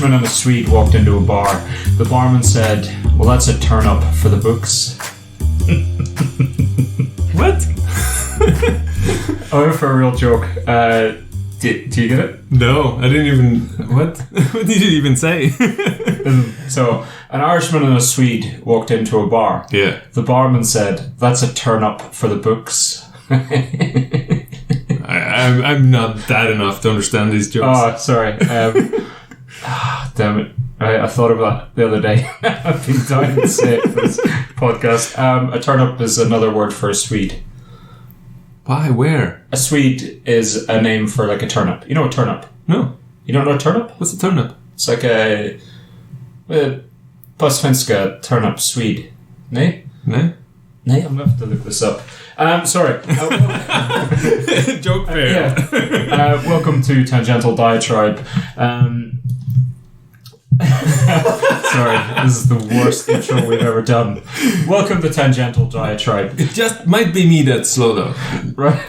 Irishman and a Swede walked into a bar. The barman said, "Well, that's a turn-up for the books." What? I went for a real joke. Do you get it? No, I didn't even... What? What did you even say? So, an Irishman and a Swede walked into a bar. Yeah. The barman said, "That's a turn-up for the books." I'm not that enough to understand these jokes. Oh, sorry. Damn it. I thought of that the other day. I've been dying to say it for this podcast. A turnip is another word for a Swede. Why? Where? A Swede is a name for like a turnip. You know a turnip? No. You don't know a turnip? What's a turnip? It's like a Postfinska turnip Swede. Nay? No? Nay, I'm going to have to look this up. Sorry. Joke fair. Yeah. Welcome to Tangential Diatribe. Sorry, this is the worst intro we've ever done. Welcome to Tangential Diatribe. It just might be me that's slow though. Right.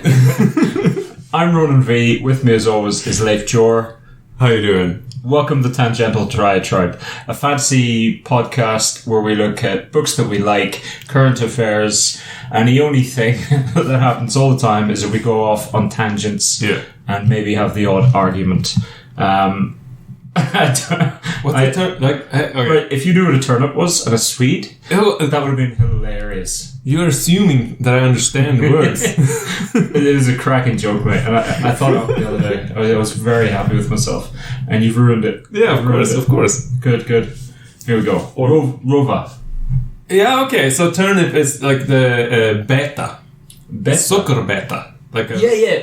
I'm Ronan V. With me as always is Leif Jor. How you doing? Welcome to Tangential Diatribe, a fancy podcast where we look at books that we like, current affairs, and the only thing that happens all the time is that we go off on tangents and maybe have the odd argument. Right, if you knew what a turnip was and a Swede, that would have been hilarious. You're assuming that I understand words. It is a cracking joke, mate. And I thought of it the other day. I was very happy with myself. And you've ruined it. Yeah, of course. Good. Here we go. Rova. Yeah, okay. So turnip is like the beta. Soccer beta. Like a,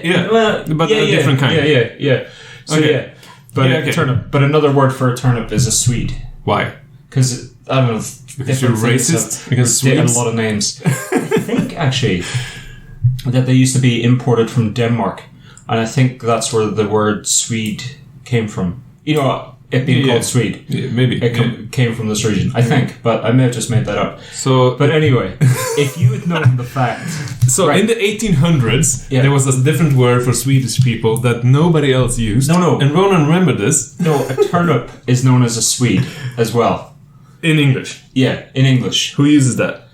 Yeah. Well, but a different kind. Yeah. So okay. But turnip. But another word for a turnip is a Swede. Why? Because, I don't know. Because you're racist? Because Swedes? A lot of names. I think, actually, that they used to be imported from Denmark. And I think that's where the word Swede came from. You know, it being called Swede. Yeah, maybe. It came from this region, I think. But I may have just made that up. So, but anyway, if you had known the fact... So, in the 1800s, there was a different word for Swedish people that nobody else used. No. And Ronan remembered this. No, a turnip is known as a Swede as well. In English? Yeah, in English. Who uses that?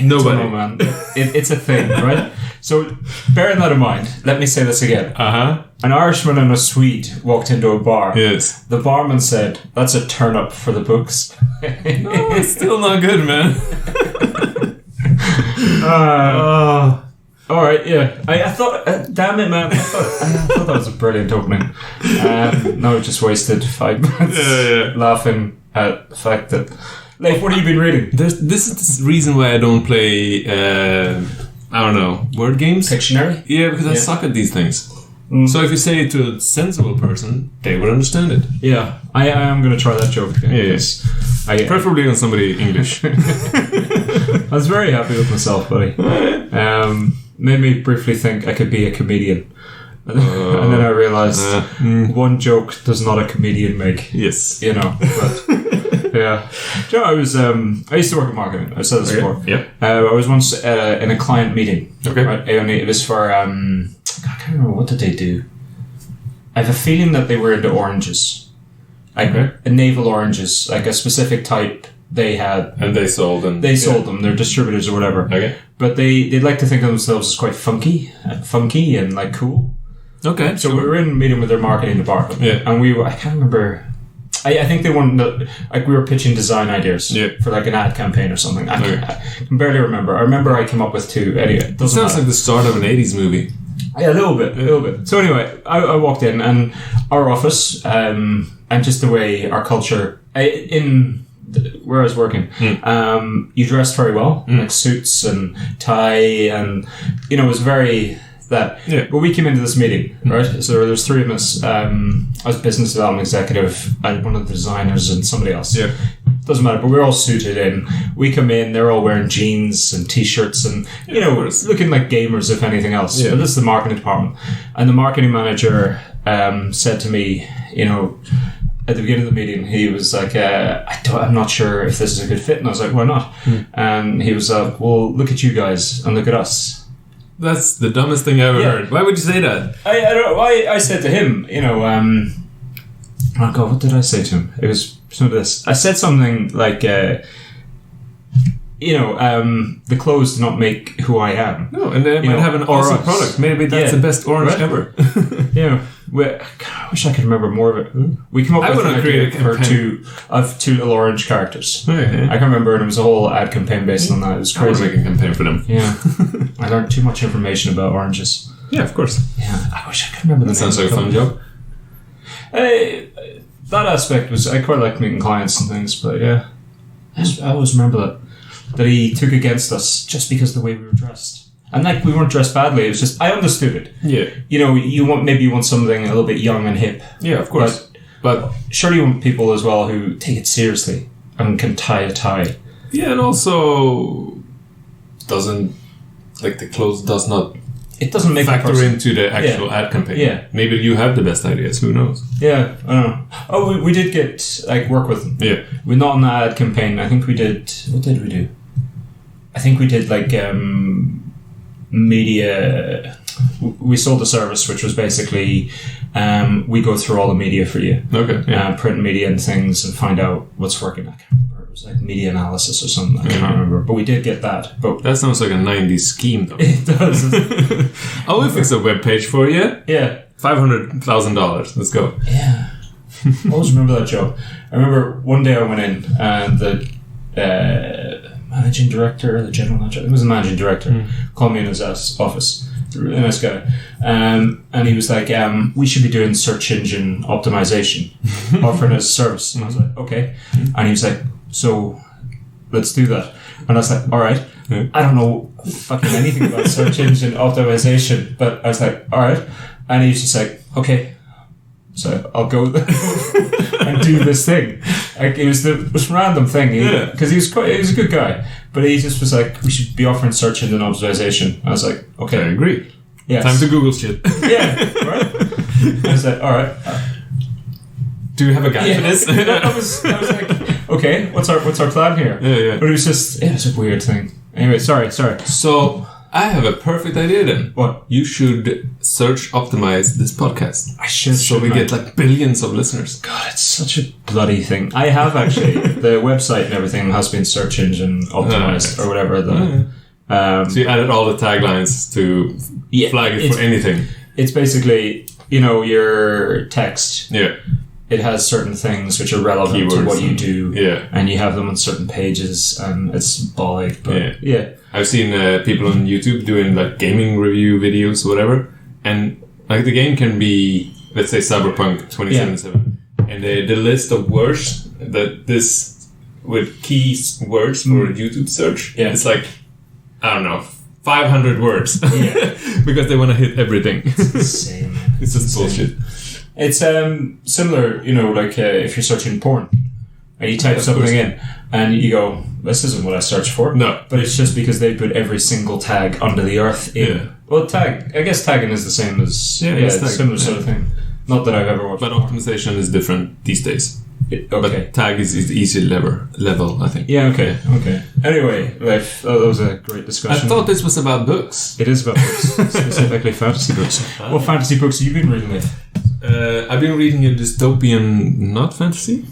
Nobody. Don't know, man. It's a thing, right? So, bearing that in mind, let me say this again. An Irishman and a Swede walked into a bar. Yes. The barman said, "That's a turnip for the books." No, it's still not good, man. Alright, yeah. I thought, damn it, man. I thought that was a brilliant opening. No, just wasted 5 minutes laughing at the fact that... Like, what have you been reading? This is the reason why I don't play, I don't know, word games? Pictionary? Yeah, because I suck at these things. So if you say it to a sensible person, they would understand it. Yeah, I am going to try that joke again. Yes. Preferably on somebody English. I was very happy with myself, buddy. Made me briefly think I could be a comedian. And then I realised one joke does not a comedian make. Yes. You know, but... Yeah. Do you know, I used to work in marketing. I said this before. Yeah. I was once in a client meeting. Okay. Right? It was for, I can't remember, what did they do? I have a feeling that they were into oranges. Like navel oranges, like a specific type they had. And they sold them. Sold them. They're distributors or whatever. Okay. But they'd like to think of themselves as quite funky and like cool. Okay. So we were in a meeting with their marketing department. Yeah. And I can't remember... I think they wanted, like, we were pitching design ideas for, like, an ad campaign or something. I can barely remember. I remember I came up with two. Anyway, it sounds like the start of an 80s movie. Yeah, a little bit. So anyway, I walked in, and our office, and just the way our culture, where I was working, you dressed very well, like suits and tie, and, you know, it was very... that. Yeah. But we came into this meeting, right? So there's three of us. I was business development executive, and one of the designers, and somebody else. Yeah. Doesn't matter, but we're all suited in. We come in, they're all wearing jeans and t-shirts and, you know, looking like gamers, if anything else. Yeah. But this is the marketing department. And the marketing manager said to me, you know, at the beginning of the meeting, he was like, I'm not sure if this is a good fit. And I was like, why not? And he was like, well, look at you guys and look at us. That's the dumbest thing I ever heard. Why would you say that? I said to him, you know, Oh God, what did I say to him? It was some of this. I said something like, the clothes do not make who I am. No, and they might have an awesome product. Maybe that's the best orange ever. I wish I could remember more of it. We came up with an idea for two little orange characters. Okay. I can remember, and it was a whole ad campaign based on that. It was crazy. I was making a campaign for them. Yeah. I learned too much information about oranges. Yeah, of course. Yeah, I wish I could remember the name. Sounds like a fun job. That aspect was, I quite like meeting clients and things, but yeah. I always remember that he took against us just because of the way we were dressed. And we weren't dressed badly, it was just, I understood it. Yeah. You want something a little bit young and hip. Yeah, of course. But surely you want people as well who take it seriously and can tie a tie. Yeah, and also the clothes does not make factor into the actual ad campaign. Yeah. Maybe you have the best ideas, who knows? Yeah, I don't know. Oh, we did get work with them. Yeah. We're not on the ad campaign. I think we did, what did we do? I think we did media. We sold a service which was basically we go through all the media for you. Okay. Yeah. Print media and things and find out what's working. I can't remember. It was like media analysis or something. I can't remember. But we did get that. But that sounds like a 90s scheme though. It does. I will fix a web page for you. Yeah. $500,000. Let's go. Yeah. I always remember that job. I remember one day I went in and the managing director, the general manager, it was the managing director, called me in his office. Really nice guy. And he was like, we should be doing search engine optimization, offering as a service. And I was like, okay. And he was like, so let's do that. And I was like, all right. I don't know fucking anything about search engine optimization, but I was like, all right. And he was just like, okay. So I'll go and do this thing. Like, it was the most random thing. Because he was a good guy. But he just was like, we should be offering search engine optimization. I was like, okay. I agree. Yes. Time to Google shit. Yeah, right? I was like, alright. Do you have a guy for this? I was like, okay, what's our plan here? Yeah. But it was just, it was a weird thing. Anyway, sorry. So, I have a perfect idea then. What? You should search optimize this podcast. I should. So we get like billions of listeners. God, it's such a bloody thing. I have actually. The website and everything has been search engine optimized or whatever. So you added all the taglines to flag it for anything. It's basically, your text. Yeah. It has certain things which are relevant Keywords to what you do. Yeah. And you have them on certain pages and it's bollock. But yeah. I've seen people on YouTube doing like gaming review videos or whatever, and like the game can be, let's say, Cyberpunk 2077, and the list of words that this with keys words for YouTube search, it's like, I don't know, 500 words, because they want to hit everything. It's insane. It's just bullshit. It's similar, like if you're searching porn. And you type something in, and you go, this isn't what I searched for. No. But it's just because they put every single tag under the earth in. Yeah. Well, I guess tagging is the same as... it's a similar sort of thing. Not that I've ever watched. But optimization is different these days. Okay. But tag is easy level, I think. Yeah, okay. Anyway, that was a great discussion. I thought this was about books. It is about books. Specifically fantasy books. What fantasy books have you been reading with? I've been reading a dystopian, not fantasy.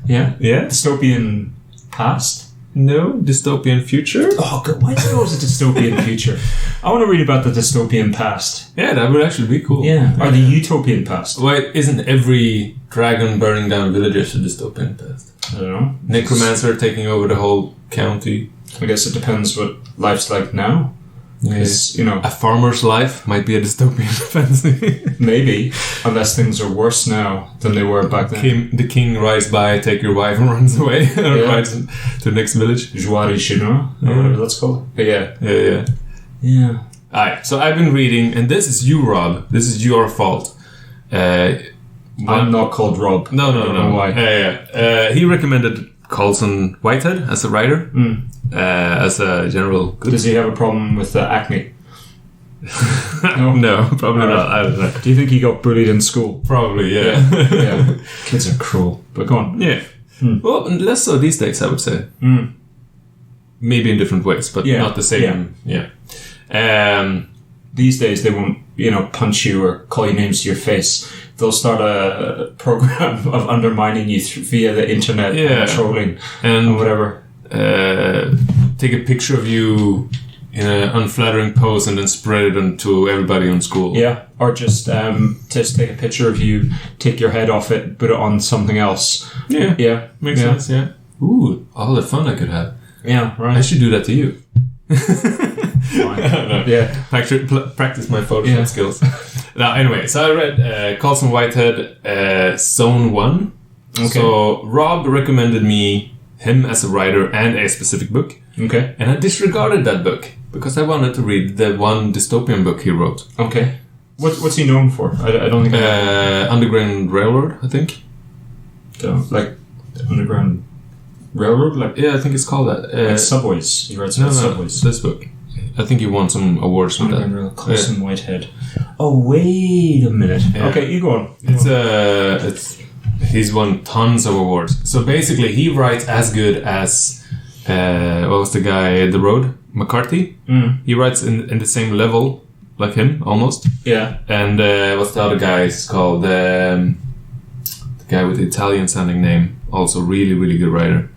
Yeah? Yeah. Dystopian past? No, dystopian future. Oh, God, why is it always a dystopian future? I want to read about the dystopian past. Yeah, that would actually be cool. Yeah. Or the utopian past. Wait, isn't every dragon burning down villages a dystopian past? I don't know. Necromancer taking over the whole county. I guess it depends what life's like now. Because, a farmer's life might be a dystopian fantasy. Maybe, unless things are worse now than they were back then. The king rides by, take your wife, and runs away, and rides to the next village. Joie de chinois, or whatever that's called. But yeah. Alright, so I've been reading, and this is you, Rob. This is your fault. I'm not called Rob. No. I don't know why. He recommended Colson Whitehead as a writer, as a general good. Does he have a problem with acne? No, probably not. I don't know. Do you think he got bullied in school? Probably, yeah. Yeah. Kids are cruel. But go on. Yeah. Well, less so these days, I would say. Maybe in different ways, but not the same. Yeah. These days they won't punch you or call you names to your face, they'll start a program of undermining you via the internet and trolling and whatever. Take a picture of you in an unflattering pose and then spread it onto everybody on school. Yeah, or just take a picture of you, take your head off it, put it on something else. Yeah, makes sense. Yeah. Ooh, all the fun I could have. Yeah, right. I should do that to you. No. Yeah, practice my Photoshop skills. Now, anyway, so I read Colson Whitehead, Zone 1. Okay. So Rob recommended me him as a writer and a specific book. Okay. And I disregarded that book because I wanted to read the one dystopian book he wrote. Okay. What's he known for? I don't think Underground Railroad, I think. So, like Underground Railroad? I think it's called that. Like Subways. He writes about Subways. This book. I think he won some awards for that. Colson Whitehead. Oh, wait a minute. Yeah. Okay, you go on. He's won tons of awards. So basically, he writes as good as what was the guy? The Road McCarthy. He writes in the same level like him almost. Yeah. And what's the other guy? It's called the guy with the Italian sounding name. Also, really, really good writer.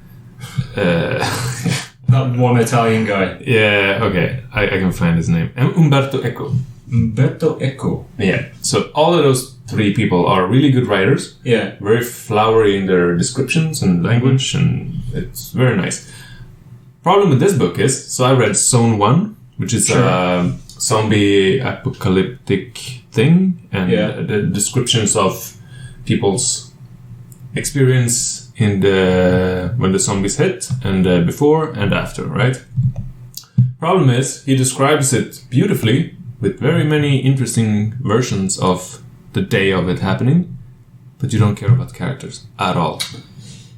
That one Italian guy. Yeah, okay. I can find his name. Umberto Eco. Umberto Eco. Yeah. So all of those three people are really good writers. Yeah. Very flowery in their descriptions and language, and it's very nice. Problem with this book is, so I read Zone 1, which is a zombie apocalyptic thing, and the descriptions of people's experience in when the zombies hit, and before and after, right? Problem is, he describes it beautifully with very many interesting versions of the day of it happening, but you don't care about the characters at all.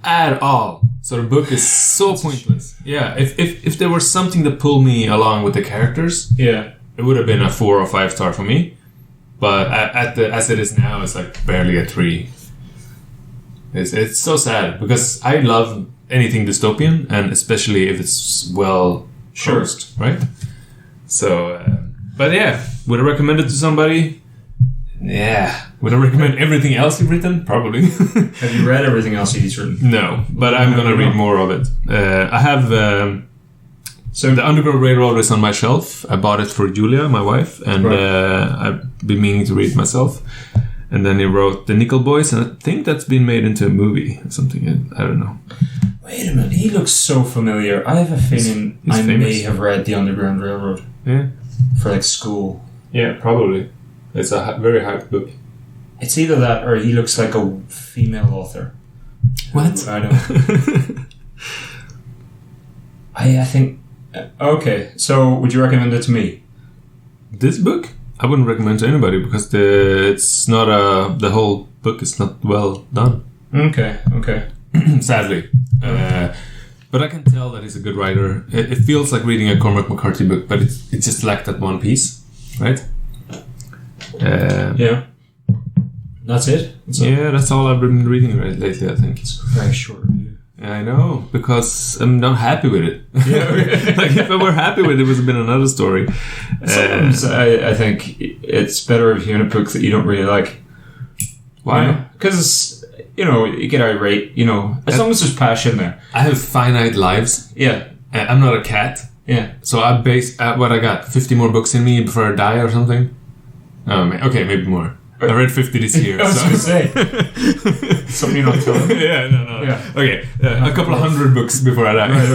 At all. So the book is so pointless. Yeah, if there was something that pulled me along with the characters, it would have been a 4 or 5 star for me. But as it is now, it's like barely a 3. It's so sad because I love anything dystopian, and especially if it's well sourced, right? So, but yeah, would I recommend it to somebody? Yeah. Would I recommend everything else you've written? Probably. Have you read everything else he's written? No, but I'm gonna read more of it. I have. So the Underground Railroad is on my shelf. I bought it for Julia, my wife, and I've been meaning to read it myself. And then he wrote The Nickel Boys, and I think that's been made into a movie or something. I don't know. Wait a minute, he looks so familiar. I have a feeling I may have read The Underground Railroad. Yeah. For like school. Yeah, probably. It's a very hyped book. It's either that or he looks like a female author. What? I don't. I think. Okay, so would you recommend it to me? This book? I wouldn't recommend to anybody because it's not the whole book is not well done. Okay. Sadly. But I can tell that he's a good writer. It feels like reading a Cormac McCarthy book, but it just lacked that one piece, right? Yeah. That's it? That's all I've been reading lately, I think. It's very short review. I know, because I'm not happy with it. Yeah, okay. Like, if I were happy with it, it would have been another story. Sometimes I think it's better if you're in a book that you don't really like. Why? Because, you get irate, as long as there's passion there. I have finite lives. Yeah. I'm not a cat. Yeah. So I base what I got, 50 more books in me before I die or something. Okay, maybe more. I read 50 this year. I was going to say. Something you're not telling me. Yeah, no. Yeah. Okay, a couple of 100 books before I die. Right,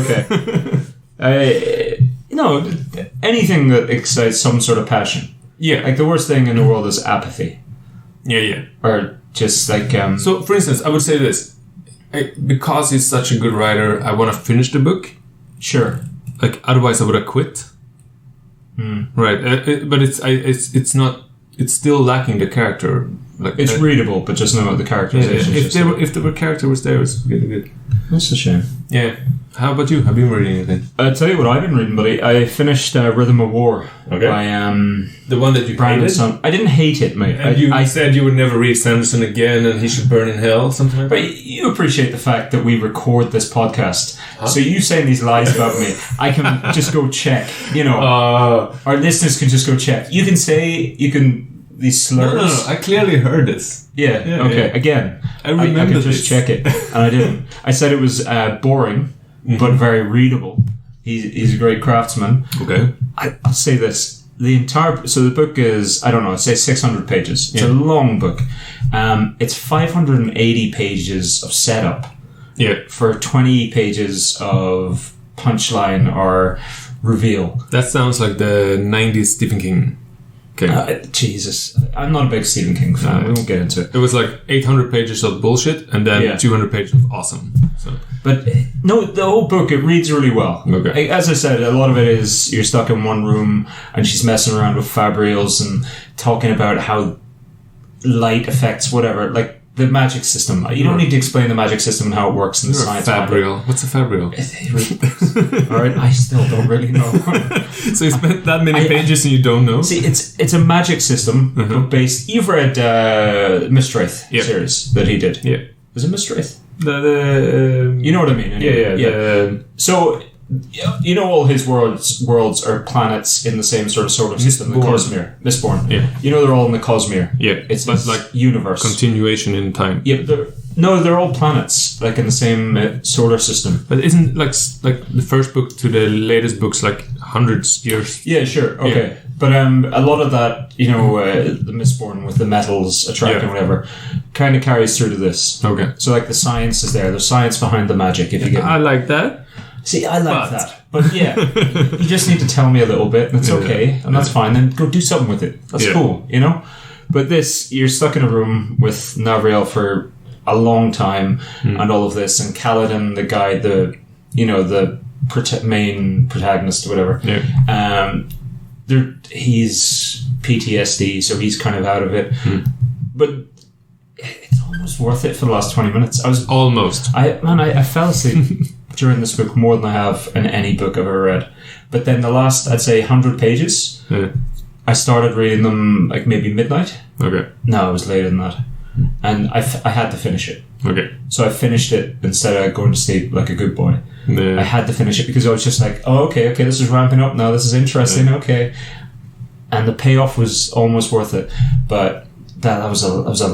okay. Anything that excites some sort of passion. Yeah. Like the worst thing in the world is apathy. Yeah. Or just like... So, for instance, I would say this. Because he's such a good writer, I want to finish the book. Sure. Like, otherwise I would have quit. Right. But it's not... It's still lacking the character. Like it's readable, but just not the characterization. If the character was there, it's really good. That's a shame. Yeah. How about you? Have you been reading anything? I'll tell you what I've been reading, buddy. I finished Rhythm of War. Okay. By the one that you Brandon Sanderson. I didn't hate it, mate. And I said you would never read Sanderson again, and he should burn in hell, something like that. But do appreciate the fact that we record this podcast. So you saying these lies about me, I can just go check. Our listeners can just go check. You can say these slurs. No, I clearly heard this. Yeah. Okay. Yeah. Again, I remember I could just check it, and I didn't. I said it was boring, but very readable. He's a great craftsman. Okay. I'll say this. So the book is, I don't know, say 600 pages. It's a long book. It's 580 pages of setup. Yeah. For 20 pages of punchline or reveal. That sounds like the 90s Stephen King. Okay. Jesus. I'm not a big Stephen King fan. We won't get into it. It was like 800 pages of bullshit and then 200 pages of awesome. So. But no, the whole book, it reads really well. Okay. As I said, a lot of it is you're stuck in one room and she's messing around with fabrials and talking about how light affects whatever, like the magic system. You don't need to explain the magic system and how it works in the science. Fabrial. What's a fabrial? Alright, I still don't really know. So you spent that many pages and you don't know? See, it's a magic system but based... You've read Mistwraith series that he did. Yeah. Was it Mistwraith? You know what I mean? Anyway. Yeah. So, you know all his worlds are planets in the same solar system, the Cosmere. Mistborn. Yeah. You know they're all in the Cosmere. Yeah. It's like universe. Continuation in time. Yeah, but they're all planets, like in the same solar system. But isn't like the first book to the latest books like hundreds years? Yeah, sure. Okay. Yeah. But a lot of that, the Mistborn with the metals attracting whatever, kind of carries through to this. Okay. So like the science is there. There's science behind the magic, if you get me. I like that. See, I like that. But yeah, you just need to tell me a little bit, and it's okay, and that's fine. Then go do something with it. That's cool, But this, you're stuck in a room with Navriel for a long time, and all of this, and Kaladin, the guy, the main protagonist or whatever. Yeah. He's PTSD, so he's kind of out of it. But it's almost worth it for the last 20 minutes. I fell asleep during this book more than I have in any book I've ever read. But then the last, I'd say, 100 pages, I started reading them like maybe midnight. Okay. No, it was later than that. And I had to finish it. Okay. So I finished it instead of going to sleep like a good boy. Yeah. I had to finish it because I was just like, oh, okay, this is ramping up now. This is interesting. Yeah. Okay. And the payoff was almost worth it. But that was a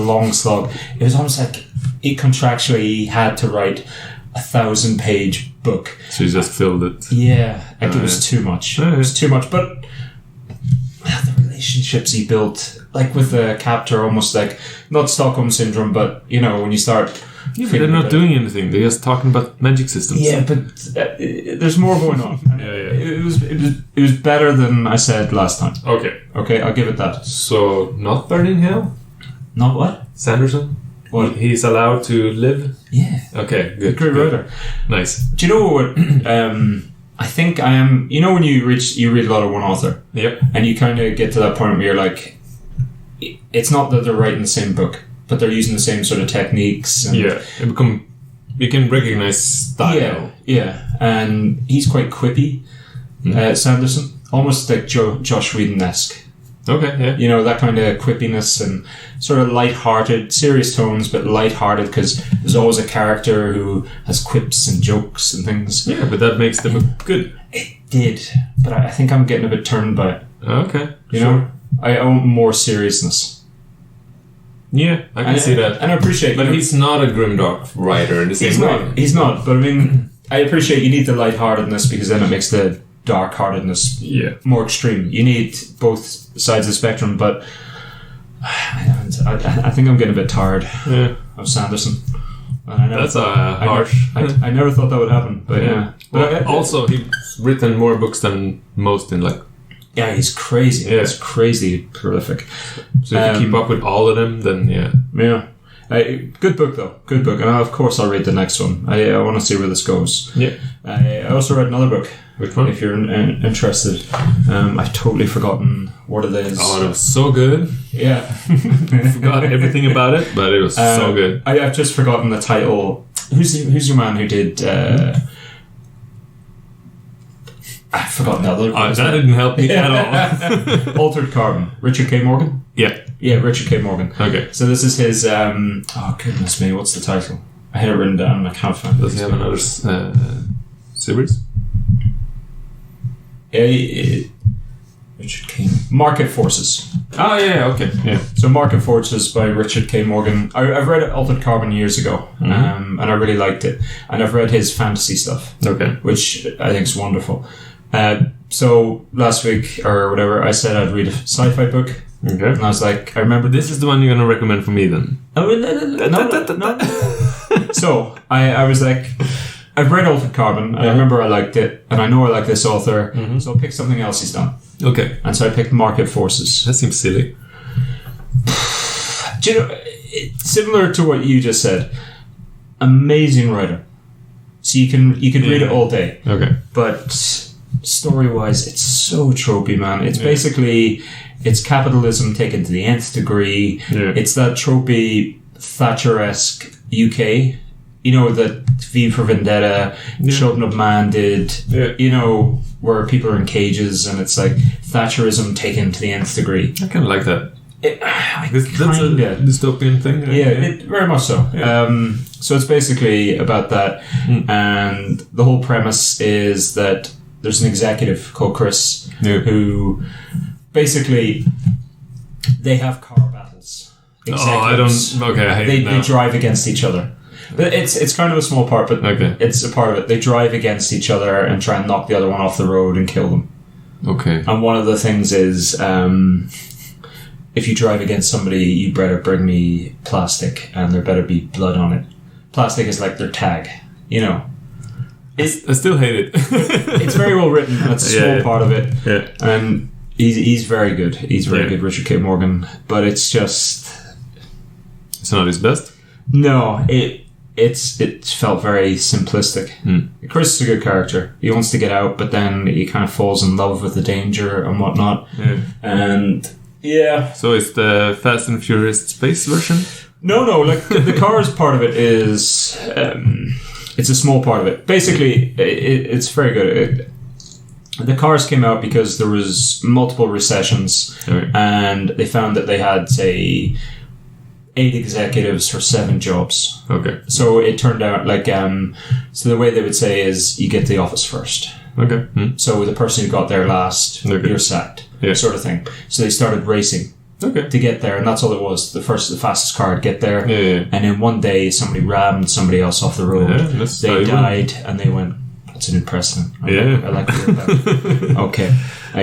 long slog. It was almost like he contractually had to write 1,000-page book. So you just filled it. Yeah, it was too much. It was too much. But the relationships he built, like with the captor, almost like not Stockholm syndrome, but when you start. Yeah, but they're not doing anything. They're just talking about magic systems. Yeah, but there's more going on. It was better than I said last time. Okay, I'll give it that. So not burning hell. Not what? Sanderson. What? He's allowed to live? Yeah. Okay, good. Great writer. Nice. Do you know what? I think I am... when you read a lot of one author. Yep. And you kind of get to that point where you're like... It's not that they're writing the same book, but they're using the same sort of techniques. And you can recognize style. Yeah. And he's quite quippy, Sanderson. Almost like Josh Whedon-esque. Okay, yeah. That kind of quippiness and sort of light-hearted, serious tones, but light-hearted because there's always a character who has quips and jokes and things. Yeah, but that makes the book good. It did, but I think I'm getting a bit turned by it. Okay, you know? I want more seriousness. Yeah, I can see that. And I appreciate... But he's not a grimdark writer in the same way. He's not, but I mean, I appreciate you need the light-heartedness because then it makes the dark-heartedness more extreme. You need both sides of the spectrum, but I think I'm getting a bit tired of Sanderson. That's harsh. I never thought that would happen, but yeah. But also, he's written more books than most in like... Yeah, he's crazy. Yeah. He's crazy prolific. So if you keep up with all of them, then Yeah. Good book, though. Good book. And of course I'll read the next one. I want to see where this goes. Yeah. I also read another book. Which one? If you're interested. I've totally forgotten what it is. Oh, it was so good. Yeah. I forgot everything about it, but it was so good. I've just forgotten the title. Who's your man who did... I've forgotten the other. That didn't help me at all. Altered Carbon. Richard K. Morgan? Yeah. Yeah, Richard K. Morgan. Okay. So this is his... oh, goodness me, what's the title? I had it written down and I can't find it. Does he have another series? Richard K. Market Forces. Oh, yeah, okay. Yeah. So Market Forces by Richard K. Morgan. I've read Altered Carbon years ago, and I really liked it. And I've read his fantasy stuff, which I think is wonderful. So last week, or whatever, I said I'd read a sci-fi book. Okay. And I was like, I remember... This is the one you're going to recommend for me, then? Oh, no. So, I was like... I've read Altered Carbon, and I remember I liked it, and I know I like this author, so I'll pick something else he's done. Okay. And so I picked Market Forces. That seems silly. Do you know, similar to what you just said, amazing writer. So you can read it all day. Okay. But story-wise, it's so tropey, man. It's basically... It's capitalism taken to the nth degree. Yeah. It's that tropey Thatcher-esque UK. You know, that V for Vendetta, Children of Man did. Yeah. You know, where people are in cages and it's like Thatcherism taken to the nth degree. I kind of like that. That's a dystopian thing. Right? Yeah, very much so. Yeah. So it's basically about that. And the whole premise is that there's an executive called Chris who... Basically, they have car battles. Executives. I hate it now. They drive against each other. But it's kind of a small part, but it's a part of it. They drive against each other and try and knock the other one off the road and kill them. Okay. And one of the things is, if you drive against somebody, you better bring me plastic, and there better be blood on it. Plastic is like their tag, you know. I still hate it. It's very well written, and it's a small part of it. Yeah. And he's very good. He's very good, Richard K. Morgan. But it's just... It's not his best? No, it felt very simplistic. Chris is a good character. He wants to get out, but then he kind of falls in love with the danger and whatnot. Yeah. And, yeah. So it's the Fast and Furious space version? No, like, the cars part of it is... it's a small part of it. Basically, it's very good. The cars came out because there was multiple recessions, and they found that they had, say, 8 executives for 7 jobs. Okay. So it turned out like, so the way they would say is you get to the office first. Okay. So the person who got there last, you're sacked, sort of thing. So they started racing to get there, and that's all it was. The fastest car to get there. And then one day somebody rammed somebody else off the road. They died, and they went, that's a new precedent. I like to hear that. Okay.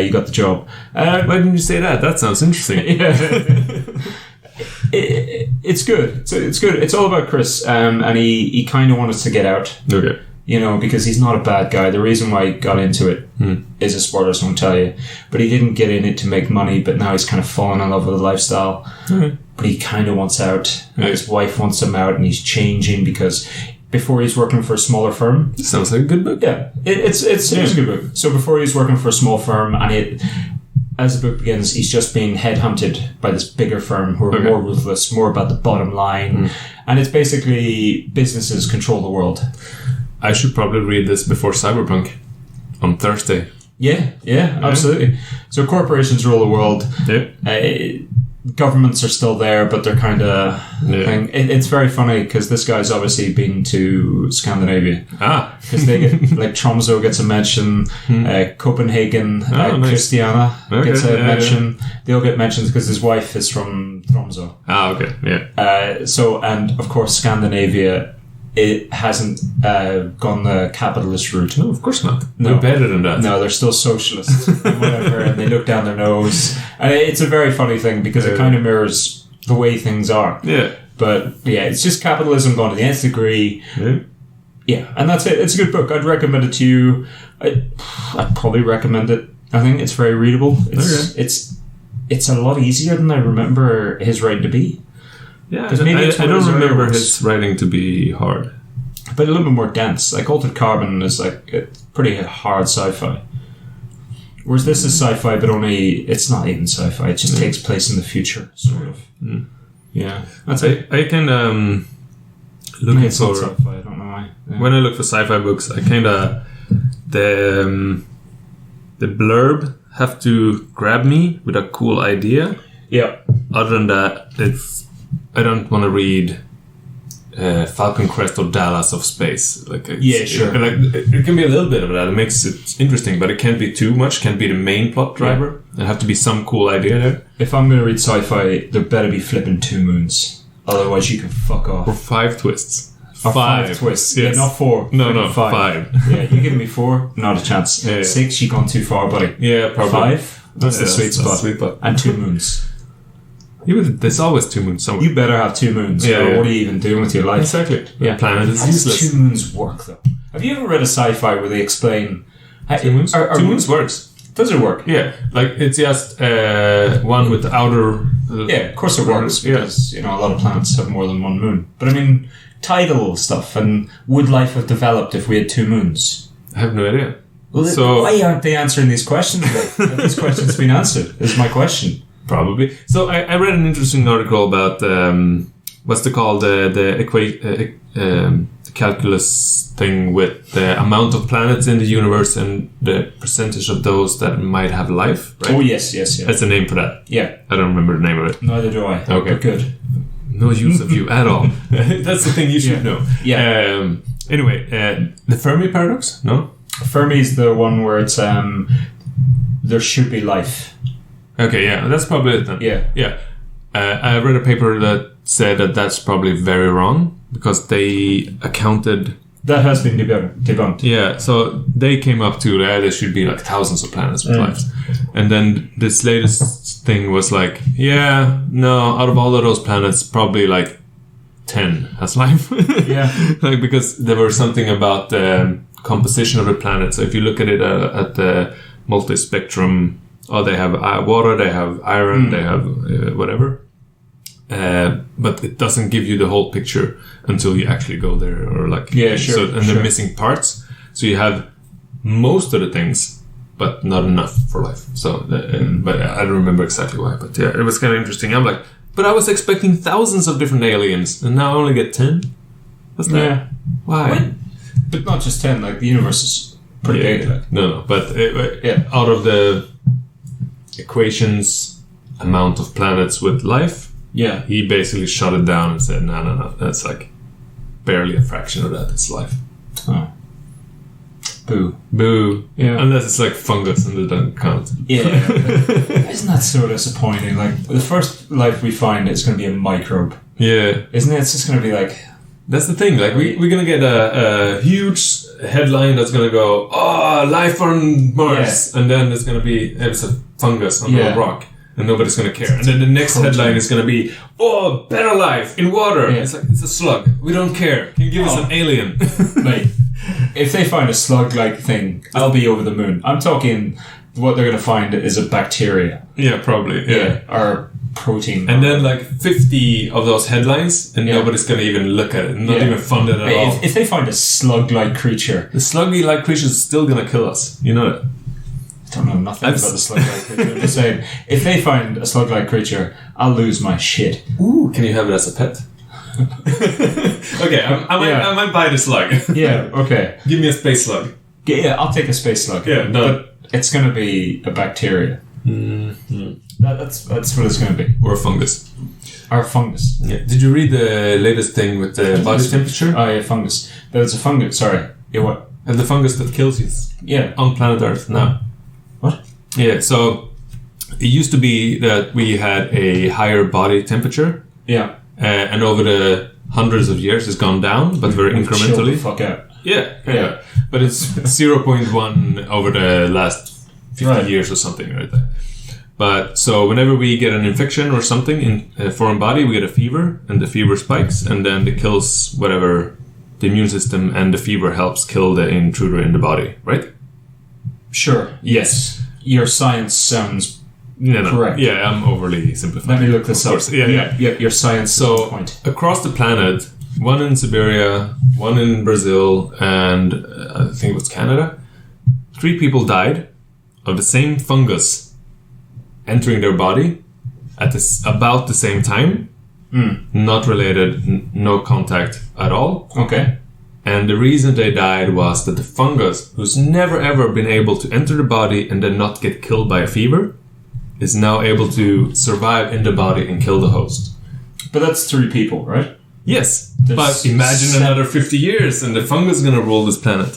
You got the job. Why didn't you say that? That sounds interesting. It's good. It's good. It's all about Chris, and he kind of wanted to get out. Okay. You know, because he's not a bad guy. The reason why he got into it is a spoiler, so I won't tell you. But he didn't get in it to make money, but now he's kind of fallen in love with the lifestyle. But he kind of wants out. His wife wants him out, and he's changing because before he's working for a smaller firm. Sounds like a good book. Yeah, it's a good book. So before he's working for a small firm, and as the book begins, he's just being headhunted by this bigger firm who are more ruthless, more about the bottom line. And it's basically businesses control the world. I should probably read this before Cyberpunk on Thursday. Yeah, absolutely. So corporations rule the world. Governments are still there, but they're kind of... It's very funny because this guy's obviously been to Scandinavia. Because they get... Like Tromsø gets a mention, Copenhagen, Christiana gets a mention. They all get mentions because his wife is from Tromsø. And of course Scandinavia... It hasn't gone the capitalist route. No, of course not. We're better than that. No, they're still socialists and whatever, and they look down their nose. And it's a very funny thing because it kind of mirrors the way things are. Yeah. But it's just capitalism gone to the nth degree. Yeah, and that's it. It's a good book. I'd recommend it to you. I'd probably recommend it. I think it's very readable. It's a lot easier than I remember his writing to be. Yeah, I don't remember his writing to be hard. But a little bit more dense. Like Altered Carbon is like a pretty hard sci-fi. Whereas this is sci-fi, but it's not even sci-fi. It just takes place in the future, sort of. Yeah. That's it. I can look for sci-fi, I don't know why. When I look for sci-fi books, I kind of... the blurb have to grab me with a cool idea. Yeah. Other than that, I don't want to read Falcon Crest or Dallas of Space. Like, sure. It can be a little bit of that. It makes it interesting, but it can't be too much. Can't be the main plot driver. There have to be some cool idea there. If I'm going to read sci-fi, there better be flipping 2 moons. Otherwise, you can fuck off. Or 5 twists. Or 5 twists. Yes. Yeah, not 4. No, 5. 5. Yeah, you give me 4, not a chance. Yeah. 6, you gone too far, buddy. Yeah, probably. 5, that's the sweet spot. And 2 moons. There's always 2 moons somewhere. You better have 2 moons. Yeah, What are you even doing with your life? Exactly. Yeah. The planet is How does useless. 2 moons work, though? Have you ever read a sci-fi where they explain... 2 moons? 2 moons works. Does it work? Yeah. Like, it's just one with the outer... yeah, of course it works, because, a lot of planets have more than 1 moon. But I mean, tidal stuff, and would life have developed if we had 2 moons? I have no idea. Well, why aren't they answering these questions? Have these questions been answered? Is my question. Probably. So I read an interesting article about what's it called, the calculus thing with the amount of planets in the universe and the percentage of those that might have life. Right? Oh yes. That's the name for that. Yeah. I don't remember the name of it. Neither do I. Okay. But good. No use of you at all. That's the thing you should know. Yeah. Anyway, the Fermi paradox. No. Fermi is the one where it's there should be life. Okay, yeah, that's probably it then. Yeah. I read a paper that said that that's probably very wrong because they accounted... That has been debunked. Yeah, so they came up to there should be like thousands of planets with life. And then this latest thing was like, out of all of those planets, probably like 10 has life. Yeah. Like, because there was something about the composition of the planet. So if you look at it at the multi-spectrum... Oh, they have water, they have iron, they have whatever. But it doesn't give you the whole picture until you actually go there. Or like, yeah, sure. So, and they're missing parts. So you have most of the things, but not enough for life. So, but I don't remember exactly why. But yeah, it was kind of interesting. I'm like, but I was expecting thousands of different aliens, and now I only get 10? What's that? Yeah. Why? But not just 10, like the universe is pretty big. Like. No, but out of the... equations amount of planets with life, he basically shut it down and said no, that's like barely a fraction of that, it's life. Boo. Yeah. Unless it's like fungus and it doesn't count. Isn't that so disappointing? Like the first life we find is going to be a microbe, isn't it? It's just going to be like, that's the thing, like we're going to get a huge headline that's going to go, life on Mars, and then there's going to be it's a fungus on a rock, and nobody's going to care. And then the next headline is going to be, better life in water. It's like, it's a slug. We don't care. Can you give us an alien? Mate, if they find a slug-like thing, I'll be over the moon. I'm talking, what they're going to find is a bacteria. Yeah, probably. Yeah. Or protein. And then like 50 of those headlines, and nobody's going to even look at it. Not even fund it at all. If they find a slug-like creature... The sluggy-like creature is still going to kill us. You know that? I don't know nothing about the slug-like creature. I'm just saying, if they find a slug-like creature, I'll lose my shit. Ooh, can you have it as a pet? Okay, I might buy the slug. Yeah, okay. Give me a space slug. Yeah, I'll take a space slug. Yeah, no. But it's going to be a bacteria. Mm-hmm. That's what it's going to be. Or a fungus. Or a fungus. Yeah. Did you read the latest thing with the body temperature? Oh, yeah, fungus. That it's a fungus. Sorry. Yeah, what? And the fungus that kills you. Yeah. On planet Earth now. What? Yeah, so it used to be that we had a higher body temperature. Yeah. And over the hundreds of years it's gone down, but very incrementally. Chill the fuck out. Yeah. But it's 0.1 over the last 50 years or something right there. But so whenever we get an infection or something in a foreign body, we get a fever, and the fever spikes, and then it kills whatever the immune system, and the fever helps kill the intruder in the body, right? Sure. Yes. Your science sounds correct. Yeah, I'm overly simplifying. Let me look this up. Yeah. Your science. So point. Across the planet, one in Siberia, one in Brazil, and I think it was Canada, 3 people died of the same fungus entering their body at about the same time. Not related, no contact at all. Okay. And the reason they died was that the fungus, who's never ever been able to enter the body and then not get killed by a fever, is now able to survive in the body and kill the host. But that's 3 people, right? Yes, There's but imagine another 50 years and the fungus is gonna rule this planet.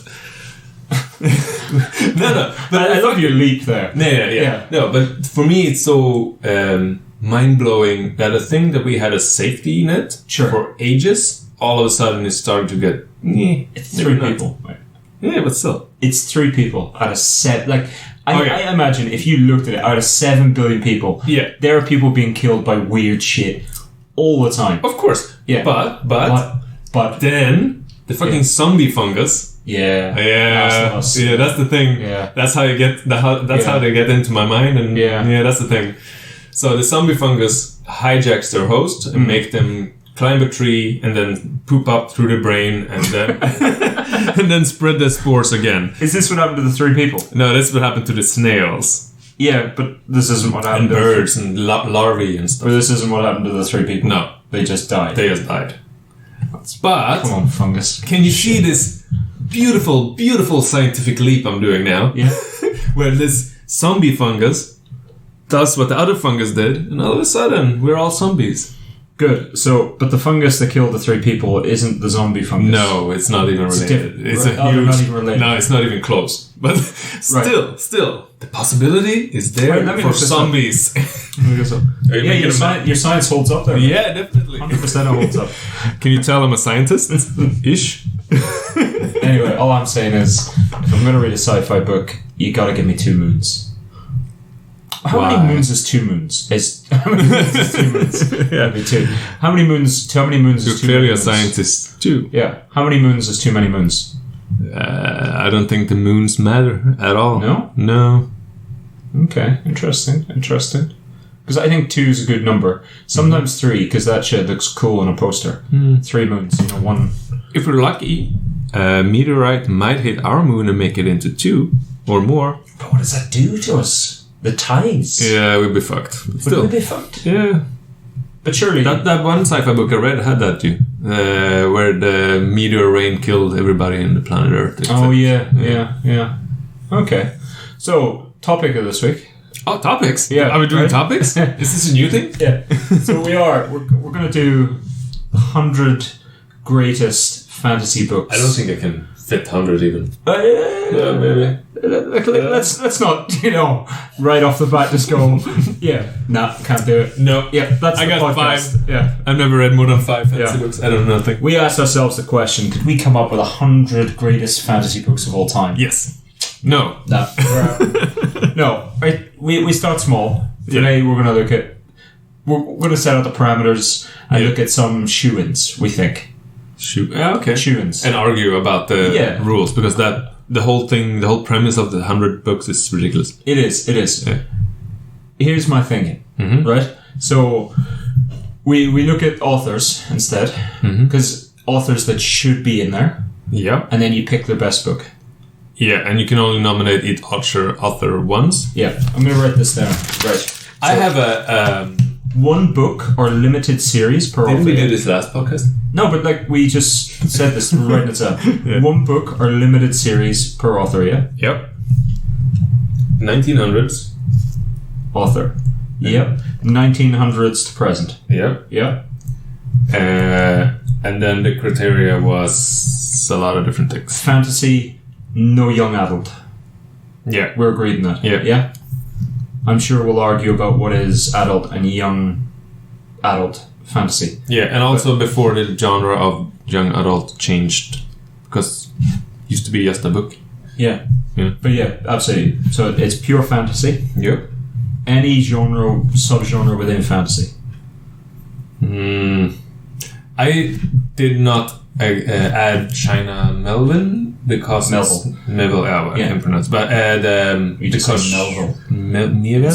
No, but I love your leap there. Yeah. No, but for me it's so mind-blowing that a thing that we had a safety net for ages, all of a sudden is starting to get... It's 3 people. Right. Yeah, but still. It's 3 people out of 7. Like, I imagine if you looked at it, out of 7 billion people, there are people being killed by weird shit all the time. Of course. Yeah. But then the fucking zombie fungus. Yeah. That's the thing. Yeah. That's how you get how they get into my mind, and that's the thing. So the zombie fungus hijacks their host and make them climb a tree and then poop up through the brain and then and then spread the spores again. Is this what happened to the 3 people? No, this is what happened to the snails. Yeah, but this isn't what happened to birds and larvae and stuff. But this isn't what happened to the 3 people. No, they just died. But come on, fungus. Can you see this beautiful, beautiful scientific leap I'm doing now? Yeah. Where this zombie fungus does what the other fungus did, and all of a sudden we're all zombies. Good. So, but the fungus that killed the 3 people isn't the zombie fungus. No, it's not even related. It's a huge... not even related. No, it's not even close. But still, the possibility is there for zombies. Your science holds up there. Yeah, definitely. 100% holds up. Can you tell I'm a scientist? Ish. Anyway, all I'm saying is, if I'm going to read a sci-fi book, you got to give me 2 moons. How many moons is 2 moons? How many moons is 2 moons? Maybe 2. How many moons is 2 many moons? You're clearly a scientist too. Yeah. How many moons is too many moons? I don't think the moons matter at all. No? No. Okay. Interesting. Because I think 2 is a good number. Sometimes 3, because that shit looks cool on a poster. 3 moons, 1. If we're lucky, a meteorite might hit our moon and make it into 2 or more. But what does that do to us? The tides. Yeah, we'd be fucked. Would we be fucked? Yeah. But surely... That one sci-fi book I read had that too. Where the meteor rain killed everybody on the planet Earth. Yeah. Okay. So, topic of this week. Oh, topics? Yeah. Are we doing topics? Is this a new thing? Yeah. So we are. We're going to do 100 greatest fantasy books. I don't think I can fit 100 even. Yeah, maybe. Let's not, right off the bat just go, can't do it. No. Yeah, that's I the got podcast. 5. Yeah. I've never read more than 5 fantasy books. I don't know nothing. We asked ourselves the question, could we come up with 100 greatest fantasy books of all time? Yes. No. No. Right, we start small. Today we're going to look at, we're going to set out the parameters and look at some shoo-ins, we think. Okay. Shoo-ins. And argue about the rules, because the whole premise of the 100 books is ridiculous. It is. Yeah. Here's my thinking, right? So we look at authors instead, because authors that should be in there. Yeah. And then you pick their best book. Yeah, and you can only nominate each author once. Yeah, I'm going to write this down. Right. So I have a... 1 book or limited series per author. Didn't we do this last podcast? No, but we just said this. We're writing it down. 1 book or limited series per author, yeah? Yep. 1900s. Author. Yep. 1900s to present. Yep. Yep. And then the criteria was a lot of different things. Fantasy, no young adult. Yeah. We're agreed on that. Yeah. Yeah? I'm sure we'll argue about what is adult and young adult fantasy. Yeah, and also before the genre of young adult changed, because it used to be just a book. Yeah. But yeah, absolutely. So it's pure fantasy. Yep. Any genre, subgenre within fantasy. I did not add China Melvin because Melville. I can pronounce, but you just said Melville. Melville.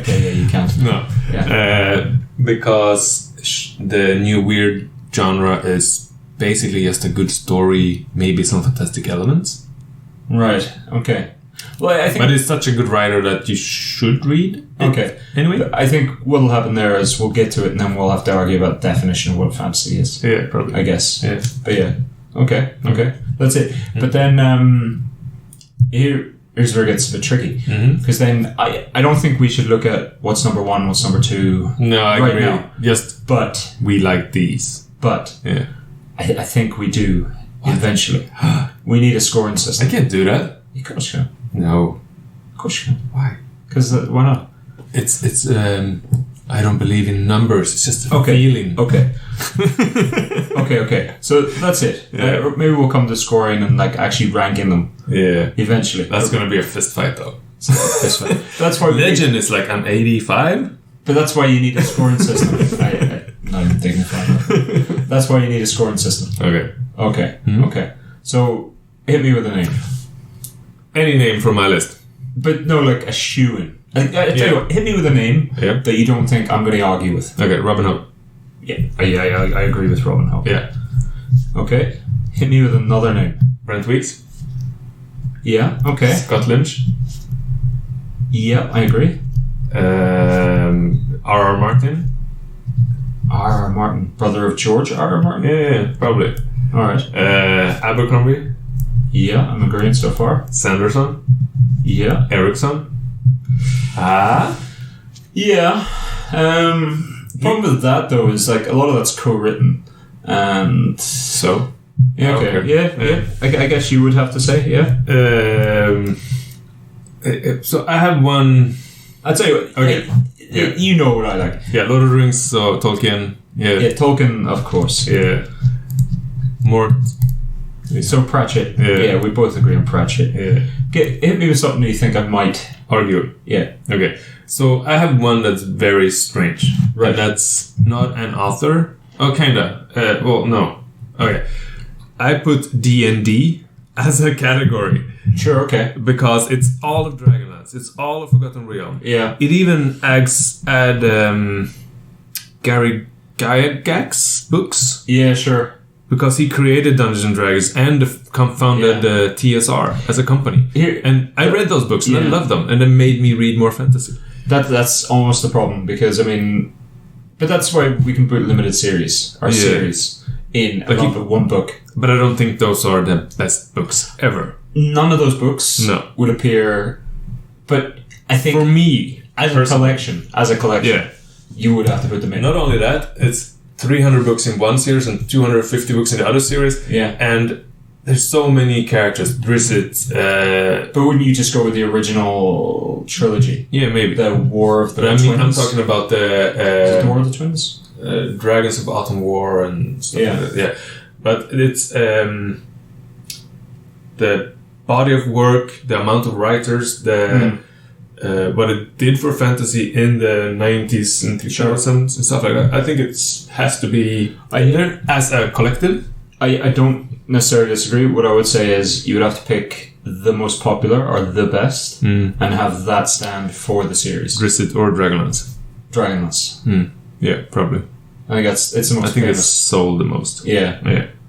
Okay, you can't. No. Yeah. Because the new weird genre is basically just a good story, maybe some fantastic elements. Right. Okay. Well, I think... But he's such a good writer that you should read. Okay. Anyway. I think what'll happen there is we'll get to it and then we'll have to argue about the definition of what fantasy is. Yeah, probably. I guess. Yeah. But yeah. Okay. That's it. But then here's where it gets a bit tricky. Because then I don't think we should look at what's number 1, what's number 2. No, I right agree. now. But we like these. But yeah. I think we do eventually. We need a scoring system. I can't do that. Of course you can. No. Of course you can. Why? Because why not? It's I don't believe in numbers. It's just a feeling. Okay. Okay. So that's it. Yeah. Maybe we'll come to scoring and like actually ranking them. Yeah. Eventually. That's gonna be a fist fight though. That's why Legend is like an 85. But that's why you need a scoring system. I'm not even dignifying. That's why you need a scoring system. Okay. Okay. So hit me with a name. Any name from my list. But no, like a shoe-in. I tell you what, hit me with a name that you don't think I'm going to argue with. Okay, Robin Hood. Yeah, I agree with Robin Hood. Yeah. Okay. Hit me with another name. Brent Weeks. Yeah, okay. Scott Lynch. Yeah, I agree. R.R. Martin. R.R. Martin. Brother of George R.R. Martin? Yeah, probably. Alright. Abercrombie. Yeah, I'm agreeing so far. Sanderson. Yeah. Erickson. Yeah. Problem with that though is like a lot of that's co-written, and so yeah, okay, yeah. I guess you would have to say, yeah. So I have one. I'll tell you what. Okay. You know what I like. Yeah, Lord of the Rings. So Tolkien. Yeah. Yeah, Tolkien, of course. Yeah. Mort. So Pratchett. Yeah, we both agree on Pratchett. Yeah. Hit me with something you think I might argue. Yeah. Okay. So I have one that's very strange. Right. And that's not an author. Oh, kinda. Well, no. Okay. I put D&D as a category. Sure. Okay. Because it's all of Dragonlance. It's all of Forgotten Realm. Yeah. It even add Gary Gygax's books. Yeah. Sure. Because he created Dungeons and Dragons and founded TSR as a company. And I read those books and I loved them, and it made me read more fantasy. That's almost the problem, because I mean, but that's why we can put limited series or series in one book. But I don't think those are the best books ever. None of those books would appear. But I think for me, as a collection, you would have to put them in. Not only that, it's 300 books in one series and 250 books in the other series. Yeah. And there's so many characters. Drizzt. But wouldn't you just go with the original trilogy? Yeah, maybe. The War of the Twins? I'm talking about the... Is it the War of the Twins? Dragons of Autumn War and stuff like that. Yeah. But it's... the body of work, the amount of writers, what it did for fantasy in the 90s and 2000s and stuff like that. I think it has to be either as a collective. I don't necessarily disagree. What I would say is you would have to pick the most popular or the best and have that stand for the series. Drizzt or Dragonlance. Dragonlance. Yeah, probably. I think it's the most I think famous. it's sold the most. Yeah,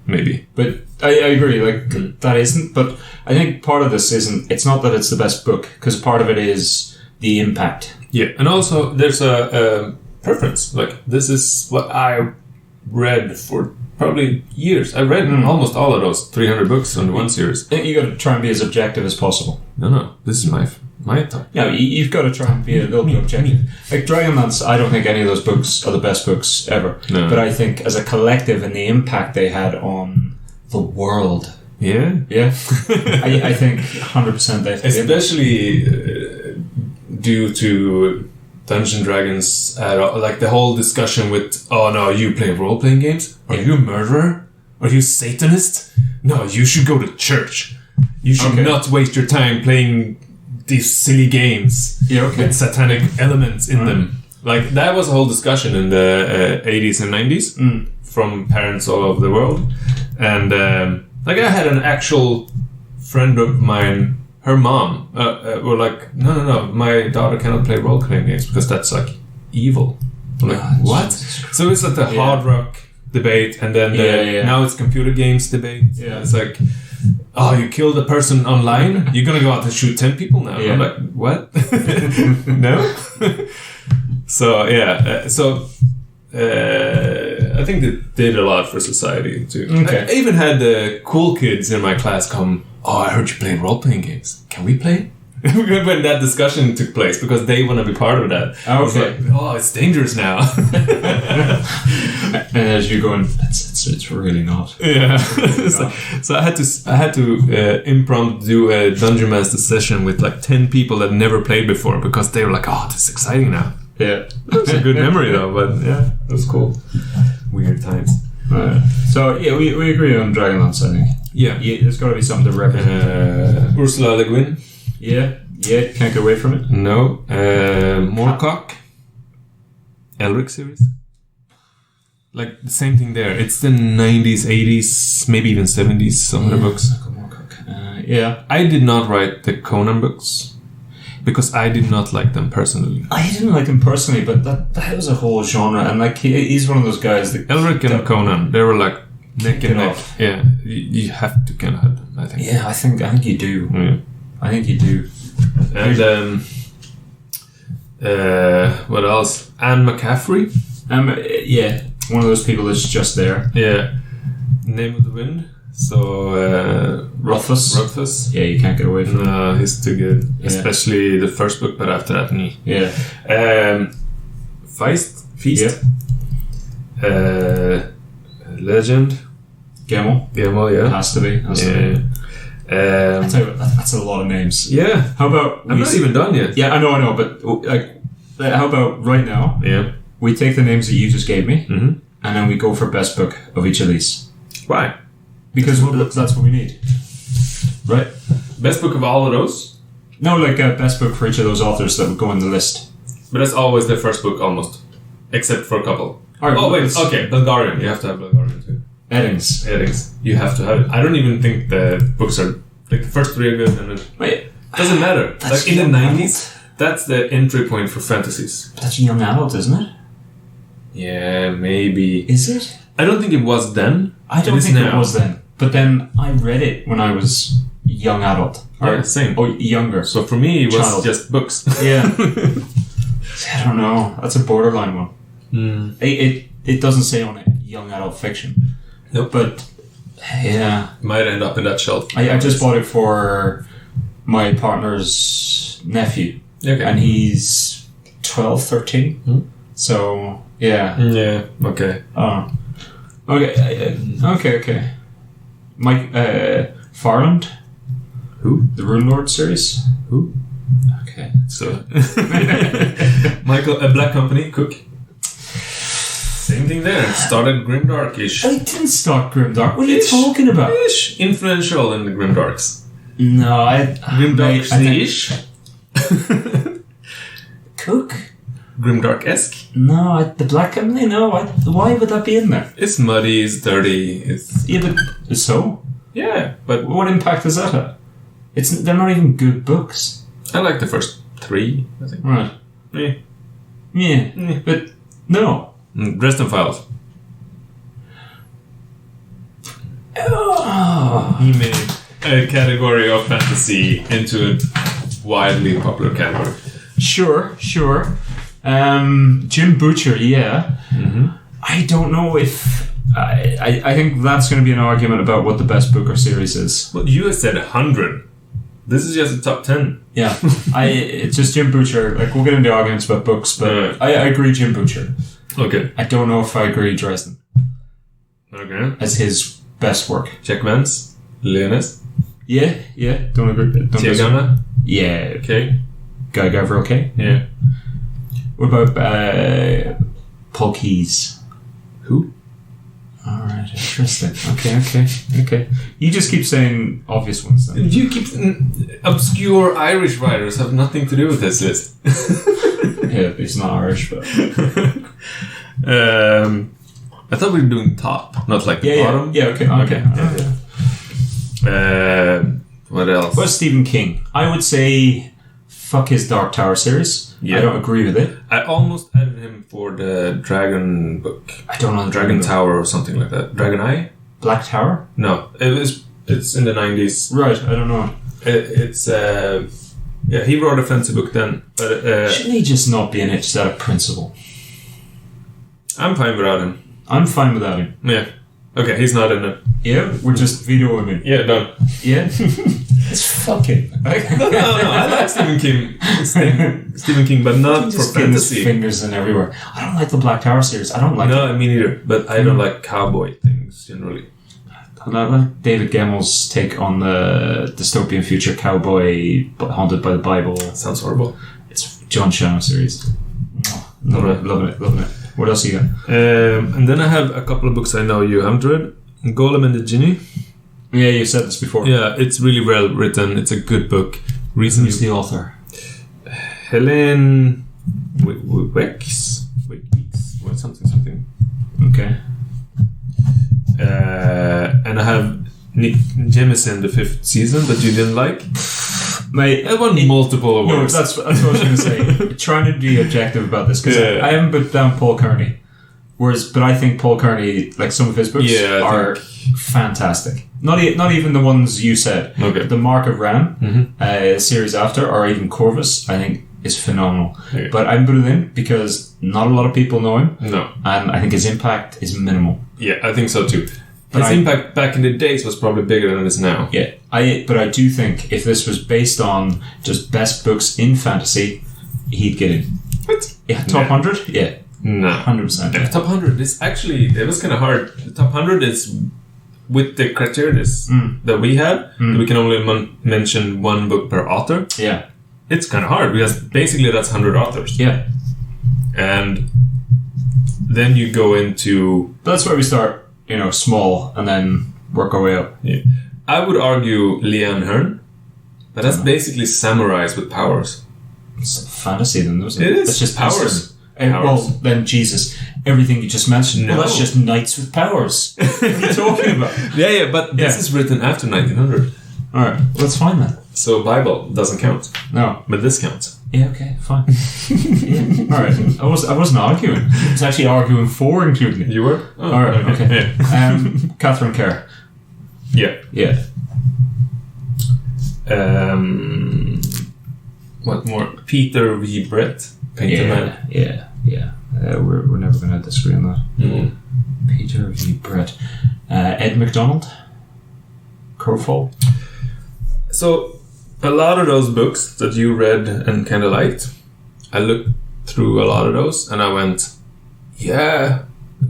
maybe. But I agree, like that isn't. But I think part of this isn't. It's not that it's the best book, because part of it is the impact. Yeah, and also there's a preference. Like, this is what I read for probably years. I read almost all of those 300 books on one series. I think you got to try and be as objective as possible. No, this is my top. Yeah, you've got to try and be a little bit objective. Like Dragonlance, I don't think any of those books are the best books ever. No. But I think as a collective and the impact they had on the world. Yeah? Yeah. I think 100% they have to be in there. Especially due to Dungeons & Dragons, like the whole discussion with, oh no, you play role-playing games? Are you a murderer? Are you a Satanist? No, you should go to church. You should not waste your time playing these silly games with satanic elements in them. Like, that was a whole discussion in the 80s and 90s from parents all over the world. And like, I had an actual friend of mine, her mom, were like, no, my daughter cannot play role-playing games because that's like evil. I'm like, what? So it's like the hard rock debate, and then now it's computer games debate. Yeah. It's like, oh, you killed a person online? You're gonna go out and shoot 10 people now? Yeah. I'm like, what? No? So, yeah. I think they did a lot for society, too. Okay. I even had the cool kids in my class come, oh, I heard you play role-playing games. Can we play? When that discussion took place, because they want to be part of that. Oh, okay. It's like, oh, it's dangerous now. And as you're going, it's really not. Yeah. So I had to impromptu do a Dungeon Master session with like 10 people that never played before, because they were like, oh, this is exciting now. Yeah. It's a good memory though, but yeah, it was cool. Weird times. So yeah, we agree on Dragonlance, I think. Yeah. There's got to be something to represent. Ursula Le Guin. Yeah, can't get away from it. No. Moorcock. Elric series. Like the same thing there. It's the 90s, 80s, maybe even 70s, some of the books. Yeah. I did not write the Conan books because I did not like them personally. I didn't like him personally, but that was a whole genre, and like he's one of those guys that Elric and Conan, they were like neck and neck. off. Yeah, you have to kind of have them, I think. Yeah, I think you do. Yeah. I think you do. And what else? Anne McCaffrey. Yeah, one of those people that's just there. Yeah. Name of the Wind. So Rothfuss. Yeah, you can't get away from him. No, he's too good. Yeah. Especially the first book, but after that, Yeah. Feast. Yeah. Legend. Gemmell. Yeah. Has to be. I I tell you what, that's a lot of names. Yeah. How about I'm not even done yet. Yeah, I know, but like, how about right now? Yeah. We take the names that you just gave me, Mm-hmm. and then we go for best book of each of these. Why? Because that's what we need, right? Best book of all of those? No, like best book for each of those authors that would go on the list. But that's always their first book, almost. Except for a couple. All right, oh, wait, okay, Bulgarian. You have to have Bulgarian too. Eddings. You have to have it. I don't even think the books are... Like, the first three are good, and then... Wait. Doesn't matter. That's like, in the 90s, adult. that's the entry point for fantasies. But that's young adult, isn't it? Yeah, maybe. Is it? I don't think it was then. I don't think it was then. But then I read it when I was young adult. Yeah, same. Or younger. So for me, it was Child. just books. Yeah. I don't know. That's a borderline one. It doesn't say on it young adult fiction. Nope. But yeah. Might end up in that shelf. I just bought it for my partner's nephew. Okay. And he's 12, 13. So, yeah. Yeah, okay. Okay. Mike Farland. Who? The Rune Lord series. Who? Okay. So, Michael, a Black Company, Cook. Same thing there. Started Grimdark-ish. I didn't start Grimdark. What are you talking about? Ish. Influential in the Grimdarks. No, Grimdark-ish. Cook? Grimdark-esque. No, the Black Company. No, why would that be in there? It's muddy. It's dirty. It's but so. Yeah, but What impact does that have? They're not even good books. I like the first three. I think. Right. Yeah. But no. Dresden Files. Oh. He made a category of fantasy into a widely popular category. Sure. Jim Butcher, yeah. Mm-hmm. I don't know if... I think that's going to be an argument about what the best book or series is. Well, you said 100. This is just a top 10. Yeah. It's just Jim Butcher. Like, we'll get into arguments about books, but Yeah. I agree Jim Butcher. Okay. I don't know if I agree Dresden Okay. as his best work. Jack Vance. Leonis. Yeah. Don't agree. Don't disagree. Tiagana. Yeah. Okay. Guy Gavriel Kay. Yeah. What about Paul Keyes? Who? Alright, interesting. Okay. You just keep saying obvious ones then. You keep... obscure Irish writers have nothing to do with this list. Yeah, he's not Irish, but... I thought we were doing top, not like the bottom. Yeah, okay. What else? What's Stephen King? I would say fuck his Dark Tower series. Yeah. I don't agree with it. I almost added him for the Dragon book. I don't know. Dragon Tower or something like that. Dragon Eye? Black Tower? No, it was It's in the 90s. Right, I don't know. He wrote a fantasy book then. But shouldn't he just not be an itch out of principle? I'm fine without him. I'm fine without him. Yeah. Okay, he's not in it. Yeah, we're just vetoing him. Yeah, done. Yeah? It's fucking. No, I like Stephen King. Stephen King, but not for fantasy. His fingers in everywhere. I don't like the Black Tower series. I don't like No, me neither. But I don't like cowboy things generally. I like David Gemmel's take on the dystopian future cowboy haunted by the Bible. Sounds horrible. It's John Shannon series. Loving it. What else you got? And then I have a couple of books I know you haven't read. Golem and the Genie. Yeah, you said this before. Yeah, it's really well written. It's a good book. Recently, who's the author? Helen Weeks. Something. Okay. And I have Nick Jemisin, the 5th season that you didn't like. Mate, I won multiple awards. No, that's what I was going to say. Trying to be objective about this because I haven't put down Paul Kearney. But I think Paul Kearney, like some of his books, are fantastic. Not even the ones you said. Okay. The Mark of Ram, series after, or even Corvus, I think is phenomenal. Okay. But I put it in because not a lot of people know him. No. And I think his impact is minimal. Yeah, I think so too. But his impact back in the days was probably bigger than it is now. Yeah, but I do think if this was based on just best books in fantasy, he'd get in. What? Yeah, top 100? Yeah. No. 100%. The top 100 is actually, it was kind of hard. The top 100 is with the criteria that we have, we can only mention one book per author. Yeah. It's kind of hard because basically that's 100 authors. Yeah. And then you go into... That's where we start, small and then work our way up. Yeah. I would argue Leanne Hearn, but that's basically samurais with powers. It's fantasy then, isn't it? It is. It's just powers. Well, then, Jesus, everything you just mentioned, well, that's just knights with powers. What are you talking about? Yeah, but this is written after 1900. Alright, well, that's fine then. So Bible doesn't count. No. But this counts. Yeah, okay, fine. Alright, I wasn't arguing. I was actually arguing for including it. You were? Oh, alright, okay. Yeah. Catherine Kerr. Yeah. Yeah. What more? Peter V. Brett. Painter Man. Yeah. We're never going to disagree on that. Peter V. Brett. Ed McDonald. Crowfall. So, a lot of those books that you read and kind of liked, I looked through a lot of those and I went, yeah.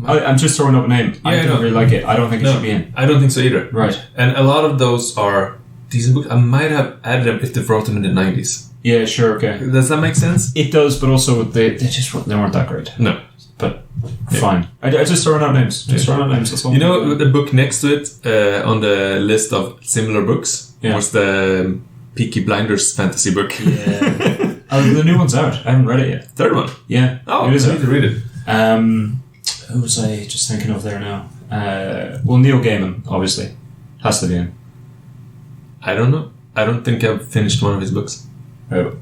I'm just throwing up a name. I don't really like it. I don't think it should be in. I don't think so either. Right. And a lot of those are decent books. I might have added them if they wrote them in the 90s. Yeah, sure, okay. Does that make sense? It does, but also they weren't that great. No. But fine. I just throwing out names. Throwing out names. That's all. You know the book next to it on the list of similar books was the Peaky Blinders fantasy book. Yeah. The new one's out. I haven't read it yet. Third one? Yeah. Oh, it is. I need to read it. Who was I just thinking of there now? Well, Neil Gaiman, obviously. Has to be in. I don't know. I don't think I've finished one of his books. Oh.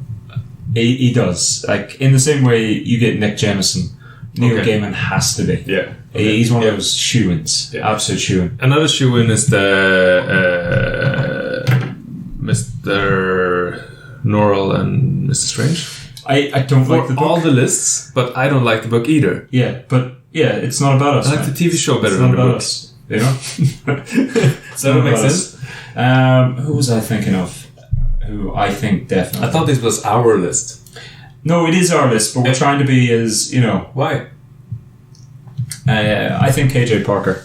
He does. Like, in the same way you get Nick Jemisin, Neil Gaiman has to be. Yeah. Okay. He's one of those shoo-ins. Yeah. Absolute shoo-in. Another shoo-in is the Mr. Norrell and Mr. Strange. I don't like the book. All the lists, but I don't like the book either. Yeah, but it's not about us. I like the TV show better than the book. Us, you know? Does that make sense? Who was I thinking of? Who I think definitely. I thought this was our list. No, it is our list, but we're trying to be as, Why? I think KJ Parker.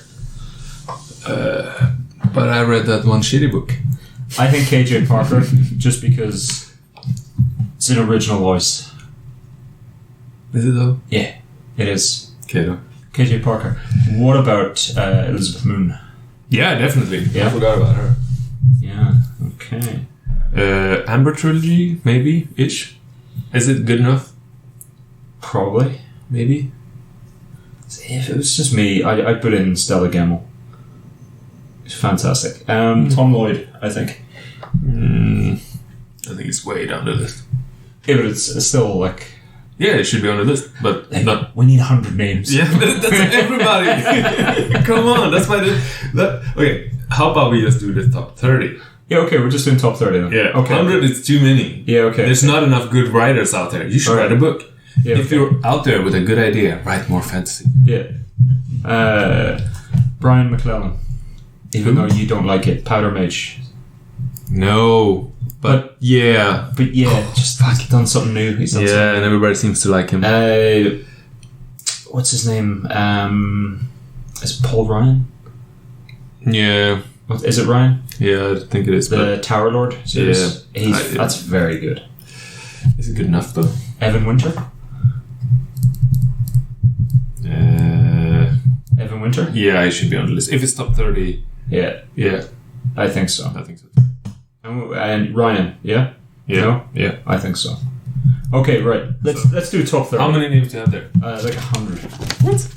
But I read that one shitty book. I think KJ Parker, just because it's an original voice. Is it though? Yeah, it is. Okay, though. KJ Parker. What about Elizabeth Moon? Yeah, definitely. Yeah. I forgot about her. Yeah, okay. Amber Trilogy, maybe, ish. Is it good enough? Probably. Maybe. If it was just me, I'd put in Stella Gemmell. It's fantastic. Tom Lloyd, I think. I think it's way down the list. Yeah, but it's still like... Yeah, it should be on the list, but not... We need 100 names. Yeah, that's everybody. Come on, that's why... Okay, how about we just do the top 30? Yeah, okay, we're just doing top 30 then. Yeah, okay. 100 is too many. Yeah, okay. There's not enough good writers out there. You should write a book. Yeah, if you're out there with a good idea, write more fantasy. Yeah. Brian McClellan. Even though you don't like it. Powder Mage. No. But yeah. But yeah, just he's done something new. He's done something and everybody seems to like him. What's his name? Is it Paul Ryan? Yeah. Is it Ryan? Yeah, I think it is. The Tower Lord series? Yeah. That's very good. Is it good enough though? Evan Winter? Evan Winter? Yeah, he should be on the list. If it's top 30. Yeah. Yeah. I think so. I think so. And Ryan, yeah? Yeah. No? Yeah. I think so. Okay, right. Let's do top 30. How many names do you have there? Like 100. What?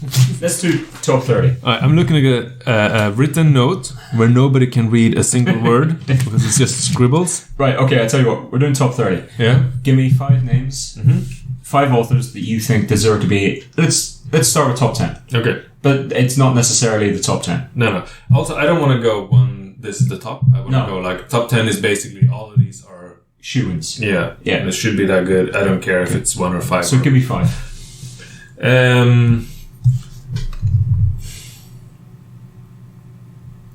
Let's do top 30. I'm looking at a written note where nobody can read a single word because it's just scribbles. Right, okay, I tell you what. We're doing top 30. Yeah. Give me 5 names. 5 authors that you think deserve to be... Let's start with top 10. Okay. But it's not necessarily the top 10. No. Also, I don't want to go one, this is the top. I want to go like, top 10 is basically all of these are... Shoe-ins. Yeah. It should be that good. I don't care if it's 1 or 5. So give me 5.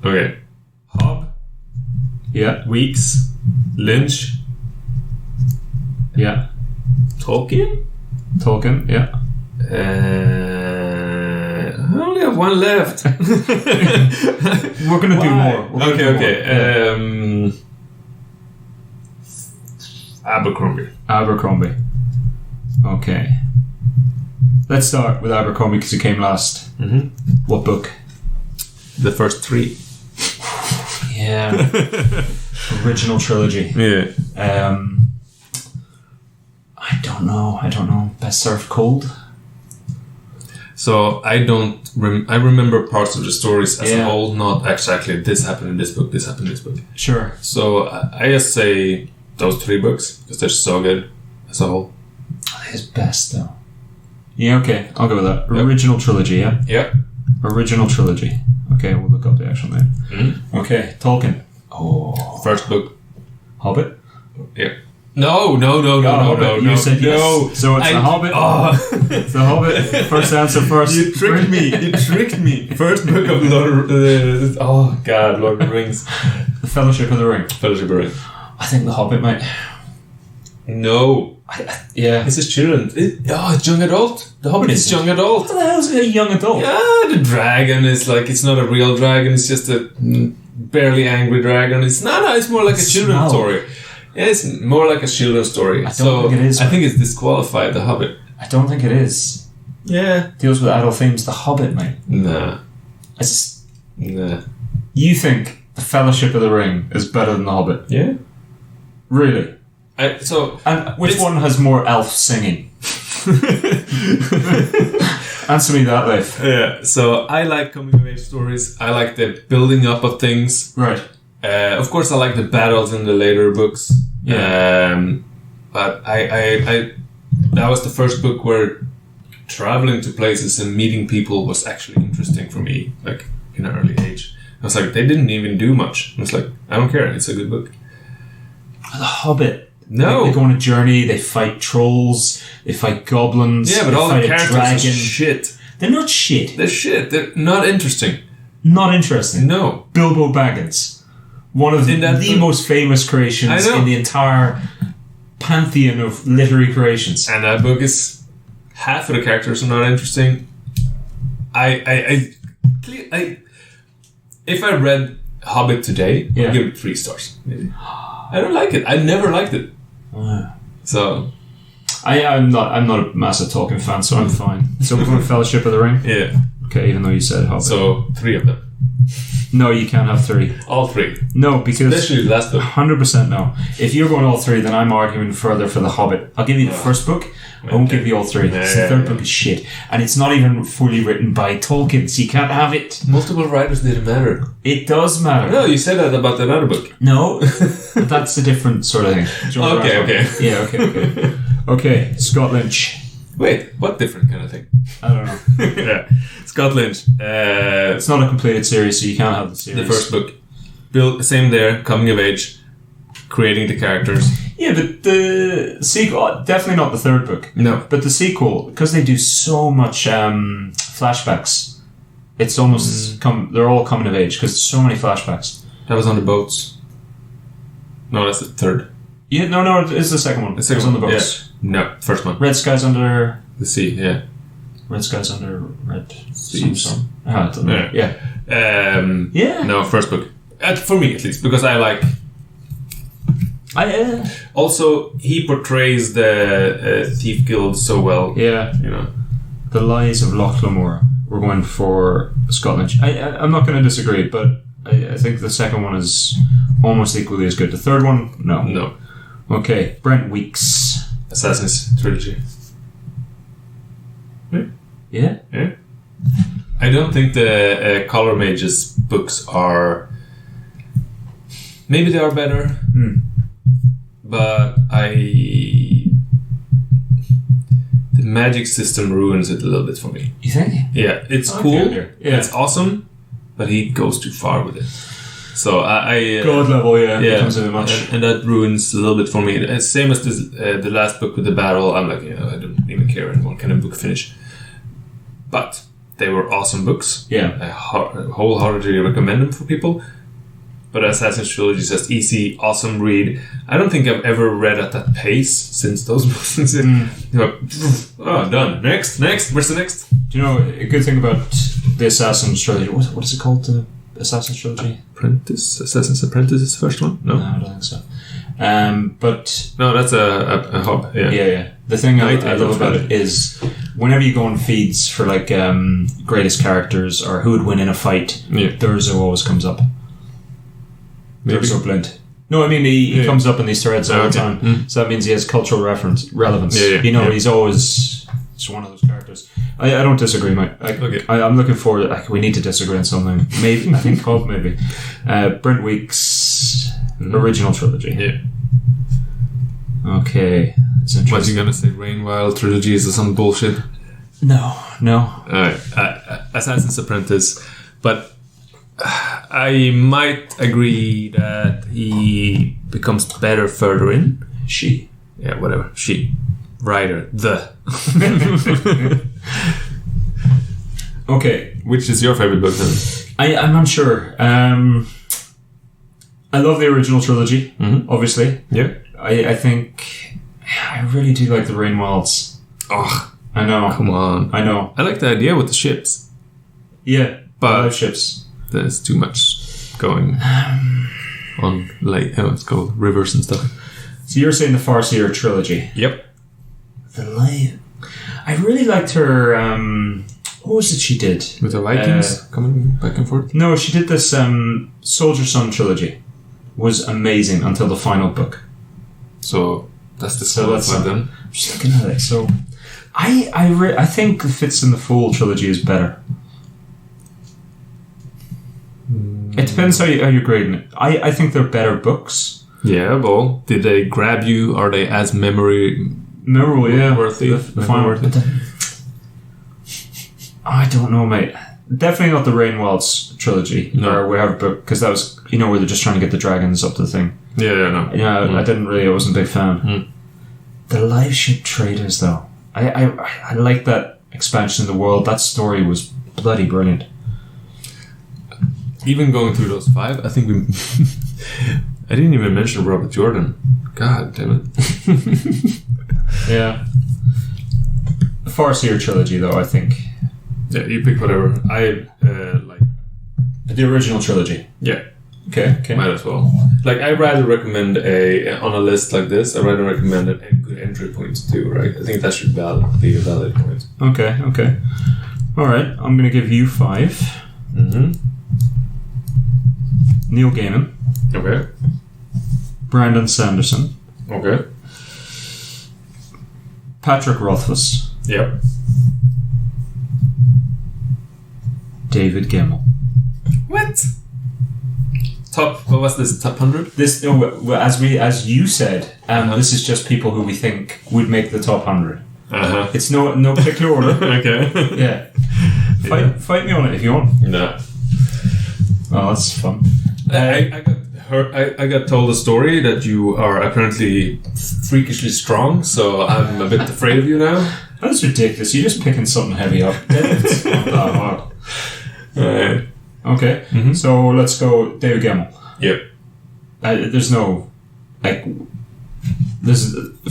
Okay. Hobb. Yeah. Weeks. Lynch. Yeah. Tolkien. Yeah. I only have one left. We're going to do more. Okay. Abercrombie. Okay. Let's start with Abercrombie because it came last. What book? The first 3. Yeah. Original trilogy. Yeah. I don't know. Best Served Cold? So I I remember parts of the stories as a whole, not exactly this happened in this book, this happened in this book. Sure. So I just say those 3 books because they're so good as a whole. His best though. Yeah, okay. I'll go with that. Original trilogy, yeah? Yeah. Original trilogy. Okay, we'll look up the actual name. Okay, Tolkien. First book. Hobbit? Yeah. No. You said yes. So it's The Hobbit. It's The Hobbit. First answer first. You tricked me. First book of Lord of the Rings. The Fellowship of the Ring. Fellowship of the Ring. I think The Hobbit might... No. This is children. It's young adult. The Hobbit is young adult. What the hell is a young adult? Yeah, the dragon is like, it's not a real dragon, it's just a barely angry dragon. It's more like a children's story. Yeah, it's more like a children's story. I don't think it is. I think it's disqualified, The Hobbit. I don't think it is. Yeah. Deals with adult themes, The Hobbit, mate. Nah. Nah. You think The Fellowship of the Ring is better than The Hobbit? Yeah. Really? And which one has more elf singing? Answer me that, Leif. Yeah, so I like coming of age stories. I like the building up of things. Right. Of course, I like the battles in the later books. Yeah. But I that was the first book where traveling to places and meeting people was actually interesting for me, like in an early age. I was like, they didn't even do much. I was like, I don't care. It's a good book. The Hobbit. No. They go on a journey, they fight trolls, they fight goblins. Yeah, but all the characters are shit. They're not shit. They're shit. They're not interesting. Not interesting. No. Bilbo Baggins. One of the most famous creations in the entire pantheon of literary creations. And that book is... half of the characters are not interesting. If I read Hobbit today, I'd give it 3 stars, maybe. I don't like it. I never liked it. So I'm not a massive Tolkien fan, so I'm fine. So we're going Fellowship of the Ring? Yeah. Okay, even though you said Hobbit. So 3 of them. No, you can't have 3. All 3. No, because... especially the last book. 100% no. If you're going all 3, then I'm arguing further for The Hobbit. I'll give you the first book. I won't give you all 3. The third book is shit. And it's not even fully written by Tolkien, so you can't have it. Multiple writers didn't matter. It does matter. No, you said that about that other book. No, but that's a different sort of thing. Okay. Yeah, okay. Okay, Scott Lynch. Wait, what different kind of thing? I don't know. Yeah, Scott Lynch. It's not a completed series, so you can't have the series. The first book. Same there, coming of age, creating the characters. Yeah, but the sequel, definitely not the third book. No. But the sequel, because they do so much flashbacks, it's almost they're all coming of age because so many flashbacks. That was on the boats. No, that's the third. Yeah, no, it's the second one. The second it's on the boats. Yeah. No, first one. Red Skies Under the Sea, yeah. Red Skies Under Red Seas. I don't know. Yeah. Yeah. No, first book. For me, at least, because I like... Also, he portrays the Thief Guild so well. Yeah. You know. The Lies of Loch Lomora. We're going for Scotland. I'm not going to disagree, but I think the second one is almost equally as good. The third one, no. No. Okay, Brent Weeks. Assassin's Trilogy. Yeah? Yeah. I don't think the Color Mages books are... Maybe they are better. But the magic system ruins it a little bit for me. You think? Yeah, it's cool. Yeah. It's awesome, but he goes too far with it. So I God level, becomes a bit much, and that ruins a little bit for me. Same as this, the last book with the battle. I'm like, I don't even care anymore. Kind of book finish. But they were awesome books. Yeah, I wholeheartedly recommend them for people. But Assassin's Trilogy is just easy, awesome read. I don't think I've ever read at that pace since those books. Done. Next. Where's the next? Do you know a good thing about the Assassin's Trilogy? What is it called? The Assassin's Trilogy? Assassin's Apprentice is the first one? No, I don't think so. But no, that's a hub. Yeah. The thing I love about it is whenever you go on feeds for like greatest characters or who would win in a fight, Durzo always comes up. Durzo Blind. No, I mean he comes up in these threads all the time. So that means he has cultural relevance. He's always one of those characters. I don't disagree, mate. I'm looking forward. We need to disagree on something. Maybe I think Hope maybe. Brent Weeks' original trilogy. Yeah. Okay, it's interesting. Was he gonna say Rainwild trilogies or some bullshit? No. Assassin's Apprentice, but I might agree that he becomes better further in. She. Yeah, whatever. She. Writer. Okay. Which is your favorite book then? I'm not sure. I love the original trilogy, obviously. Yeah. I think I really do like the Rainwilds. Oh, I know. Come on. I know. I like the idea with the ships. Yeah, but I love ships. There's too much going on, like it's called rivers and stuff. So you're saying the Farseer trilogy? Yep. I really liked her. What was it she did with the Vikings coming back and forth? No, she did this Soldier Son trilogy. Was amazing until the final book. So that's the then. I'm just looking at it. So I think the Fitz and the Fool trilogy is better. It depends how you're grading it. I think they're better books. Yeah, well, did they grab you? Are they as memorable? Yeah, worthy. The final. I don't know, mate. Definitely not the Rainwilds trilogy or whatever book, because that was where they're just trying to get the dragons up the thing. I didn't really. I wasn't a big fan. The Live Ship Traders, though, I like that expansion of the world. That story was bloody brilliant. Even going through those 5, I think we. I didn't even mention Robert Jordan. God damn it. Yeah. The Farseer trilogy, though, I think. Yeah, you pick whatever. I like the original trilogy. Yeah. Okay. Might as well. Like, I'd rather recommend on a list like this. I'd rather recommend a good entry point too, right? I think that should be a valid point. Okay. All right. I'm going to give you 5. Neil Gaiman. Okay. Brandon Sanderson. Okay. Patrick Rothfuss. Yep. David Gemmell. What? What was this? Top 100? This, as you said, this is just people who we think would make the top 100. It's no particular order. Okay. Yeah. Fight me on it if you want. No. Oh, that's fun. I got told a story that you are apparently freakishly strong, so I'm a bit afraid of you now. That's ridiculous. You're just picking something heavy up. It's not that hard. Okay, so let's go David Gemmell. Yep. There's no,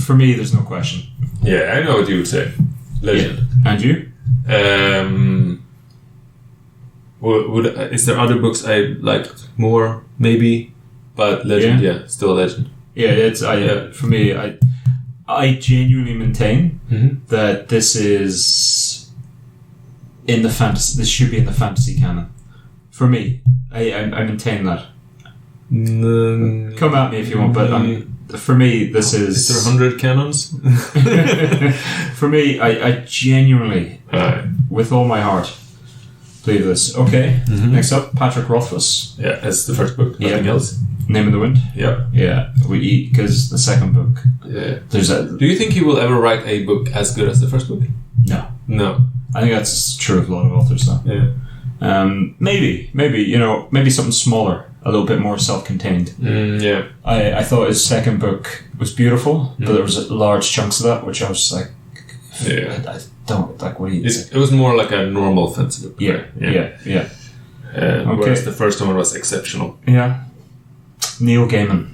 for me, there's no question. Yeah, I know what you would say. Legend. Yeah. And you? Is there other books I liked more? Maybe, but Legend, yeah still a legend. Yeah, it's for me. I genuinely maintain that this is in the fantasy. This should be in the fantasy canon. For me, I maintain that. Come at me if you want, but for me, this is. Is there 100 canons? For me, I genuinely, with all my heart, believe this. Okay, next up, Patrick Rothfuss. Yeah, it's the first book. Nothing else. Name of the Wind. Yeah. Yeah, we eat because the second book. Yeah. There's a. Do you think he will ever write a book as good as the first book? No. No. I think that's true of a lot of authors, though. Yeah. Maybe maybe something smaller, a little bit more self-contained. Yeah. I thought his second book was beautiful, but there was large chunks of that which I was just like, I don't like. What do you? It was more like a normal fantasy book. Yeah. Whereas the first one was exceptional. Yeah. Neil Gaiman.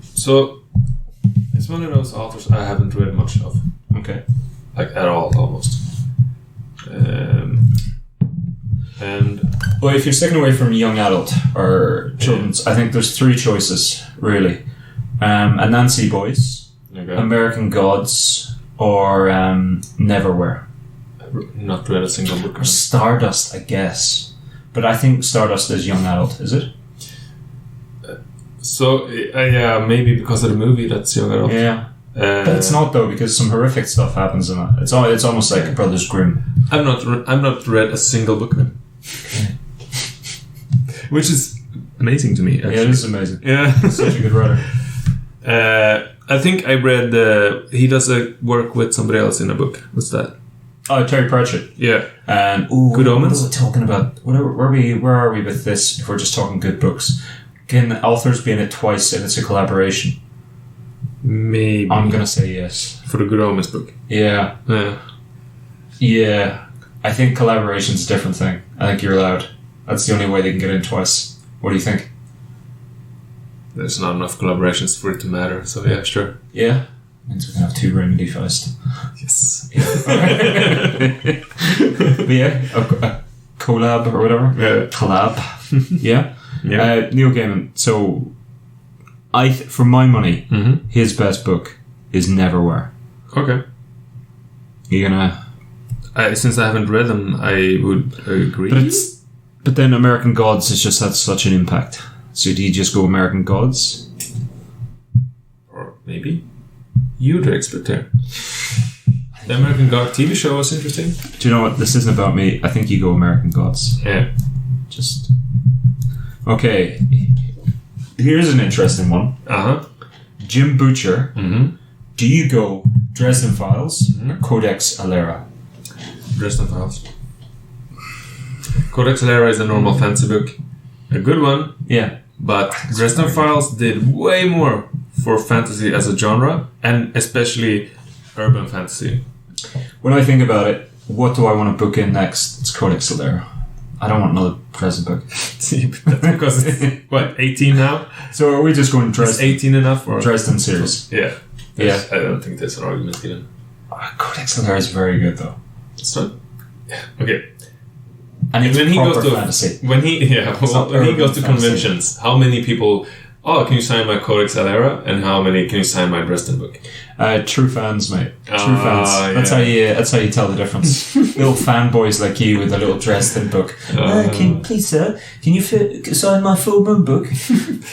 So it's one of those authors I haven't read much of. Okay. Like at all, almost. And well, if you're sticking away from young adult or children's, I think there's three choices really: Anansi Boys, American Gods, or Neverwhere. I've not read a single book. Or Stardust, I guess. But I think Stardust is young adult, is it? So yeah, maybe because of the movie that's young adult. Yeah. But it's not though, because some horrific stuff happens in it. It's almost like Brothers Grimm. I've not read a single book of him. Which is amazing to me, actually. Yeah, it is amazing. Yeah. Such a good writer. I think I read he does work with somebody else in a book. What's that? Oh, Terry Pratchett. Yeah. And Good Omens? What are we talking about? Where are we with this? If we're just talking good books, can authors be in it twice if it's a collaboration? Maybe. I'm gonna say yes for the Good Omens book. Yeah. I think collaboration's a different thing. I think you're allowed. That's the only way they can get in twice. What do you think? There's not enough collaborations for it to matter. So yeah, sure. Yeah. Means we can have two Raymond Feist. Yes. But yeah, a collab or whatever. Yeah. Collab. Yeah. Yeah. Neil Gaiman. So, for my money, his best book is Neverwhere. Okay. You gonna? Since I haven't read them, I would agree. But then American Gods has just had such an impact. So do you just go American Gods? Or maybe. You're the expert there. The American God TV show was interesting. Do you know what? This isn't about me. I think you go American Gods. Yeah. Just... Okay. Here's an interesting one. Jim Butcher. Do you go Dresden Files or Codex Alera? Dresden Files. Codex Alera is a normal fantasy book. A good one. Yeah. But Dresden Files did way more for fantasy as a genre, and especially urban fantasy. When I think about it, what do I want to book in next? It's Codex Alera. I don't want another Dresden book. That's because it's, what, 18 now? So are we just going Dresden? Is 18 enough? Or? Dresden series. Yeah. Yeah. I don't think there's an argument given. Codex Alera is very good though. It's not... Yeah. Okay. And it's when he goes to fantasy. When he goes to conventions, how many people? Oh, can you sign my Codex Alera? And how many can you sign my Dresden book? True fans, mate. True fans. That's how you tell the difference. Little fanboys like you with a little Dresden book. Please, sir, can you sign my full moon book?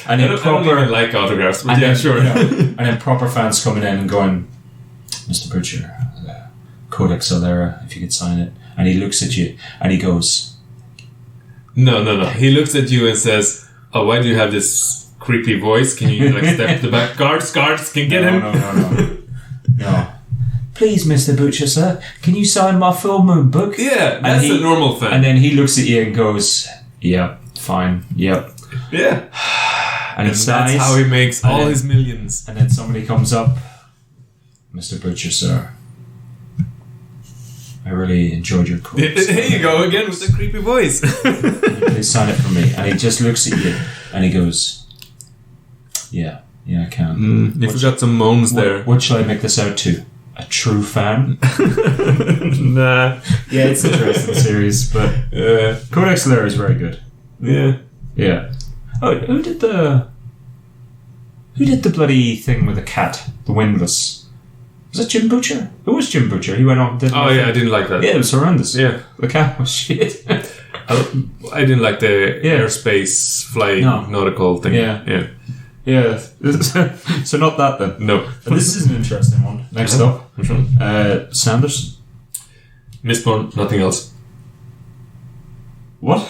And I don't even like autographs, but yeah, sure. And then proper fans coming in and going, Mr. Butcher, Codex Alera, if you could sign it. And he looks at you and he goes, No. He looks at you and says, "Oh, why do you have this creepy voice? Can you step to the back? Guards, can get him." No. please, Mr. Butcher, sir, can you sign my full moon book? Yeah, that's a normal fan. And then he looks at you and goes, yep, fine, yep. Yeah. And he sighs. That's how he makes all his millions. And then somebody comes up, Mr. Butcher, sir, I really enjoyed your quote. Here you go again with the creepy voice. Please sign it for me. And he just looks at you and he goes, yeah, I can. You forgot some moans there. What shall I make this out to? A true fan? Nah. Yeah, it's an interesting series, but Codex Lair is very good. Yeah. Yeah. Oh, who did the bloody thing with the cat? The Windless? Was it Jim Butcher? It was Jim Butcher. He went on and did I didn't like that. Yeah, it was horrendous. Yeah. The cat was shit. I didn't like the airspace flying nautical thing. Yeah. Yeah. So not that then. No. But this is an interesting one. Next up. Which one? Sanderson. Mistborn, nothing else. What?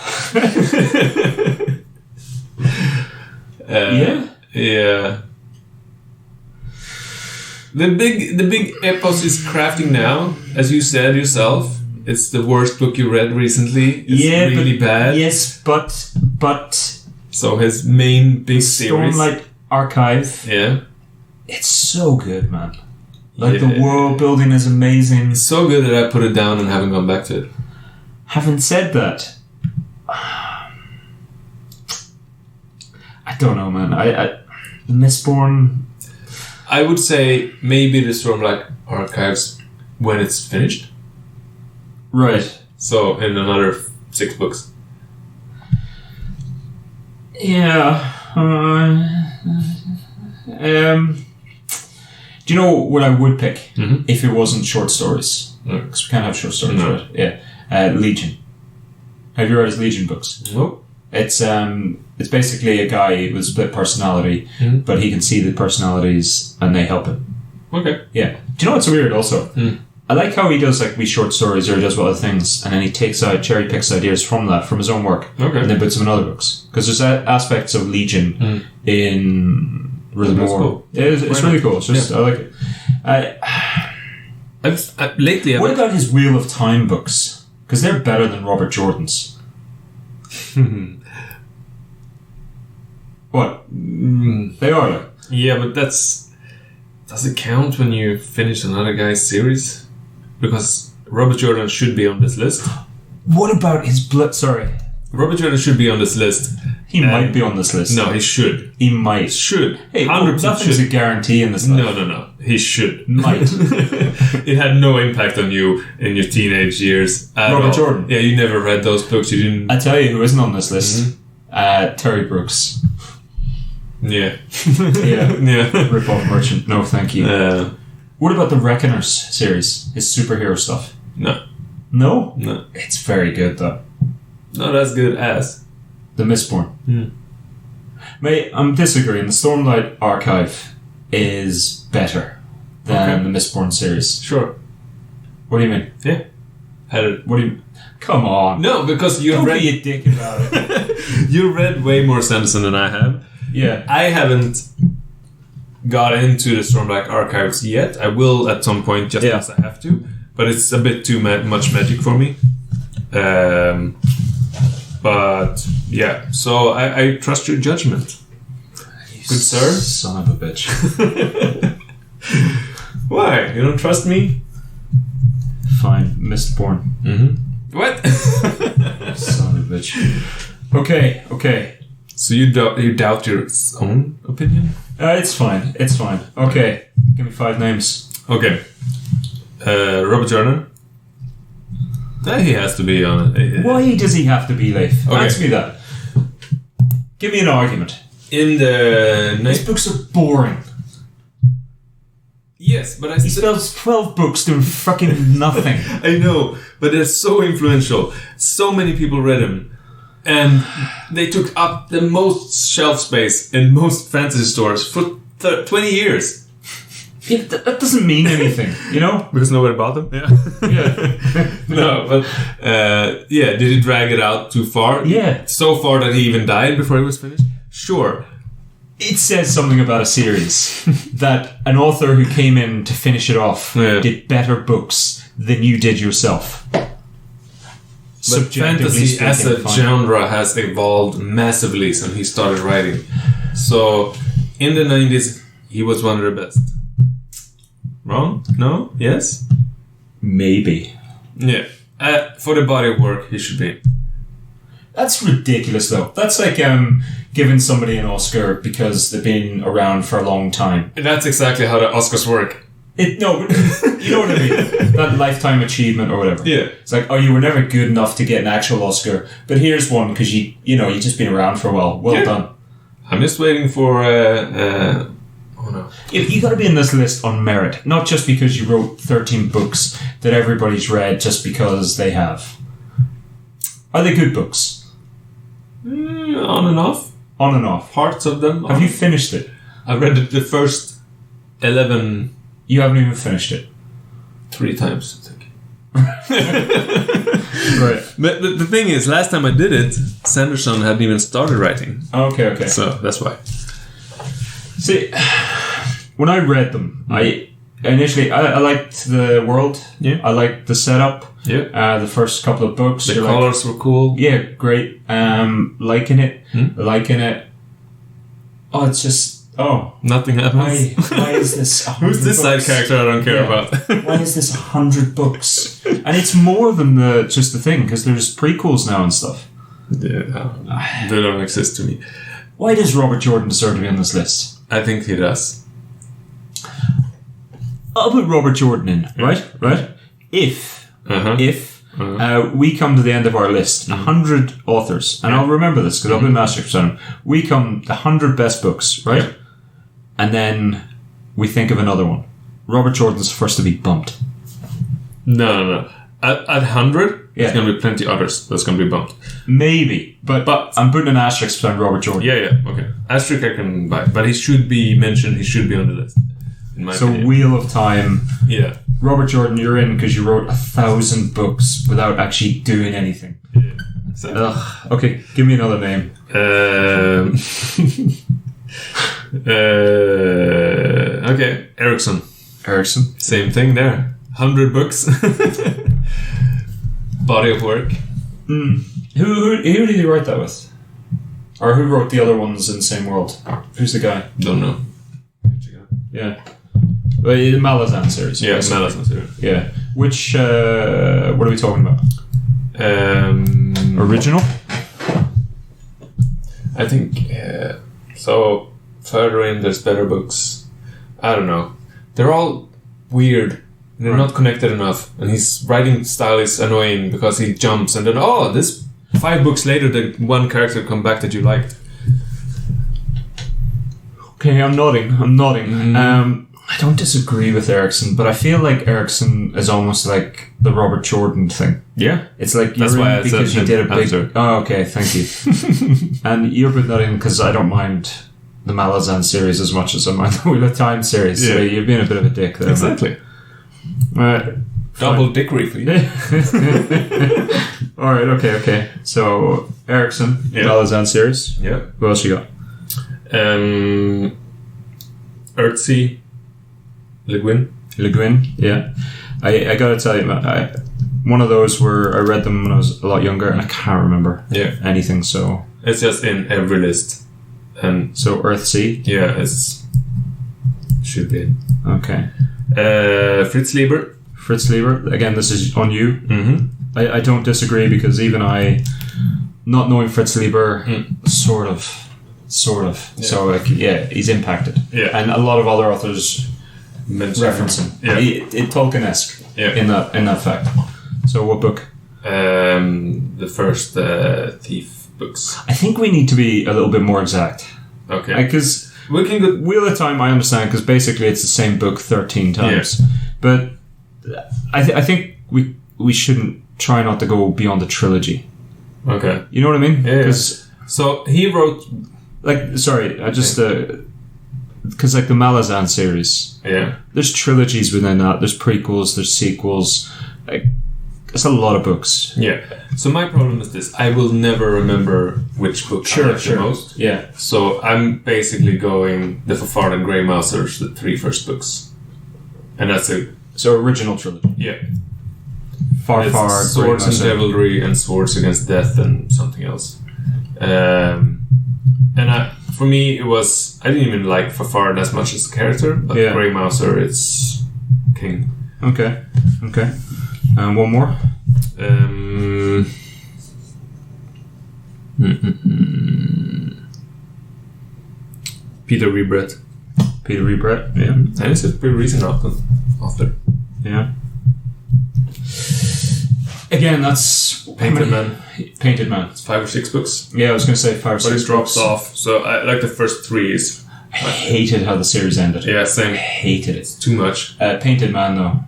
Yeah. The big epos is crafting now, as you said yourself. It's the worst book you read recently. It's really bad. Yes, but so his main big series, Stormlight Archive. Yeah. It's so good, man. Like the world building is amazing. It's so good that I put it down and haven't gone back to it. Having said that, I don't know, man. I Mistborn. I would say maybe the Stormlight Archives when it's finished. Right. So in another 6 books. Yeah. Do you know what I would pick if it wasn't short stories? Because we can't have short stories, right? Yeah. Legion. Have you read his Legion books? Nope. It's basically a guy with split personality, but he can see the personalities and they help him. Okay. Yeah. Do you know what's weird also? I like how he does like wee short stories or he does other things and then he cherry picks ideas from his own work. Okay. And then puts them in other books. Because there's aspects of Legion in really more. Cool. It's really cool. It's just, I like it. What about his Wheel of Time books? Because they're better than Robert Jordan's. What? They are like. Yeah, but does it count when you finish another guy's series? Because Robert Jordan should be on this list. What about his Sorry. Robert Jordan should be on this list. He might be on this list. No, he should. He might. Should. Hey, nothing's a guarantee in this life. No. He should. Might. It had no impact on you in your teenage years. Robert Jordan. Yeah, you never read those books. You didn't. I tell you who isn't on this list. Terry Brooks. Yeah. Yeah. Rip-off merchant. No, thank you. What about the Reckoners series? His superhero stuff? No. No? No. It's very good, though. Not as good as The Mistborn. Mate, I'm disagreeing. The Stormlight Archive is better than the Mistborn series. Sure. What do you mean? Yeah. What do you... Come on. No, because you Don't read... be a dick about it. You read way more Sanderson than I have. Yeah. I haven't got into the Stormlight Archives yet. I will at some point just because I have to. But it's a bit too much magic for me. But yeah, so I trust your judgment. Good sir? Son of a bitch. Why? You don't trust me? Fine. Mistborn. What? Son of a bitch. Okay. So you doubt your own opinion? It's fine. Okay. Give me 5 names. Okay. Robert Jordan. He has to be on it. Why does he have to be Leif? Okay. Answer me that. Give me an argument. In the... These books are boring. Yes, but He spells 12 books doing fucking nothing. I know, but they're so influential. So many people read them. And they took up the most shelf space in most fantasy stores for 20 years. That doesn't mean anything, you know? Because nobody bought them? Yeah. No, but... did he drag it out too far? Yeah. So far that he even died before he was finished? Sure. it says something about a series that an author who came in to finish it off did better books than you did yourself. But fantasy as a genre has evolved massively since he started writing. So, in the 90s, he was one of the best. Wrong? No? Yes? Maybe. Yeah. For the body of work, he should be. That's ridiculous, though. That's like giving somebody an Oscar because they've been around for a long time. That's exactly how the Oscars work. No, you know what I mean? That lifetime achievement or whatever. Yeah. It's like, you were never good enough to get an actual Oscar, but here's one because you just been around for a while. Well done. I'm just waiting for. Oh no. You got to be in this list on merit, not just because you wrote 13 books that everybody's read just because they have. Are they good books? On and off. On and off. Parts of them. Have you finished it? I read the first 11. You haven't even finished it. 3 times, I think. Right. But the thing is, last time I did it, Sanderson hadn't even started writing. Okay. So that's why. See, when I read them, I liked the world. Yeah. I liked the setup. Yeah. The first couple of books. The colors were cool. Yeah, great. Liking it. Liking it. Oh, it's just... Oh. Nothing happens. Why is this 100 Who's this books? side character I don't care about? Why is this 100 books? And it's more than just the thing, because there's prequels now and stuff. Yeah, they don't exist to me. Why does Robert Jordan deserve to be on this list? I think he does. I'll put Robert Jordan in, right? If we come to the end of our list, 100 authors, and I'll remember this because I'll be master on them. We come the 100 best books, right? Yeah. And then we think of another one. Robert Jordan's first to be bumped. No. At 100, there's going to be plenty others that's going to be bumped. Maybe, but I'm putting an asterisk on Robert Jordan. Yeah, okay. Asterisk I can buy, but he should be mentioned. He should be on the list. In my opinion. Wheel of Time. Yeah. Robert Jordan, you're in because you wrote 1,000 books without actually doing anything. Yeah. So, okay, give me another name. Okay, Erickson. Same thing there. 100 books. Body of work. Who did he write that with? Or who wrote the other ones in the same world? Who's the guy? Don't know. Yeah. The Malazan series. Yeah, Malazan series. Yeah. Which, what are we talking about? Original? I think, so further in there's better books. I don't know. They're all weird. They're not connected enough. And his writing style is annoying because he jumps and then, this 5 books later, the one character come back that you liked. Okay, I'm nodding. I don't disagree with Erickson, but I feel like Erickson is almost like the Robert Jordan thing. Yeah. It's like that's why because you did a big... answer. Oh, okay, thank you. And you're putting that in because I don't mind the Malazan series as much as I mind the Wheel of Time series. Yeah. So you're being a bit of a dick there. Exactly. Double dickery for you. Alright, okay. So, Erickson, Malazan series. Yeah. Who else you got? Earthsea. Le Guin, yeah. I gotta tell you, one of those where I read them when I was a lot younger and I can't remember anything, so... It's just in every list. And so Earthsea? Yeah, it's... should be. Okay. Fritz Lieber, again, this is on you. Mm-hmm. I don't disagree because even I, not knowing Fritz Lieber, sort of. Yeah. So, he's impacted. Yeah. And a lot of other authors... reference him. Yeah. Tolkien-esque in that fact. So what book? The first Thief books. I think we need to be a little bit more exact. Okay. Because Wheel of Time I understand because basically it's the same book 13 times. Yeah. But I think we shouldn't try not to go beyond the trilogy. Okay. You know what I mean? Yeah. So he wrote... because like the Malazan series, there's trilogies within that. There's prequels, there's sequels. Like, it's a lot of books. Yeah. So my problem is this: I will never remember which book I like the most. Yeah. So I'm basically going the Fafard and Grey Mousers, the 3 first books, and that's it. So original trilogy. Yeah. Far, Swords and Devilry and Swords Against Death and something else. For me, it was... I didn't even like Fafard as much as a character, but Grey Mouser, it's king. Okay. And one more? Peter Rebrett. Yeah. And it's a pretty recent author. Yeah. Again, that's... Painted Man. Painted Man. It's 5 or 6 books. Yeah, I was going to say 5 or 6 books. But it drops off. So I like the first 3 is... I hated how the series ended. Yeah, same. I hated it. It's too much. Painted Man, though.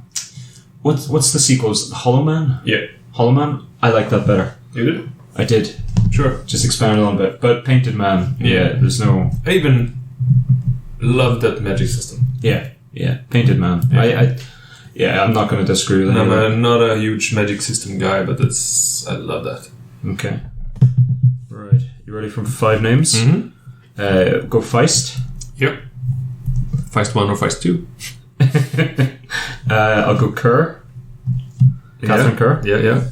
What's the sequels? Hollow Man? Yeah. Hollow Man? I like that better. You did? I did. Sure. Just expand a little bit. But Painted Man, there's no... I even love that magic system. Yeah. Painted Man. Yeah. I'm not going to disagree with that. I'm not a huge magic system guy, but I love that. Okay. Right. You ready for 5 names? Mm-hmm. Go Feist. Yep. Feist 1 or Feist 2. I'll go Kerr. Catherine Kerr. Yeah.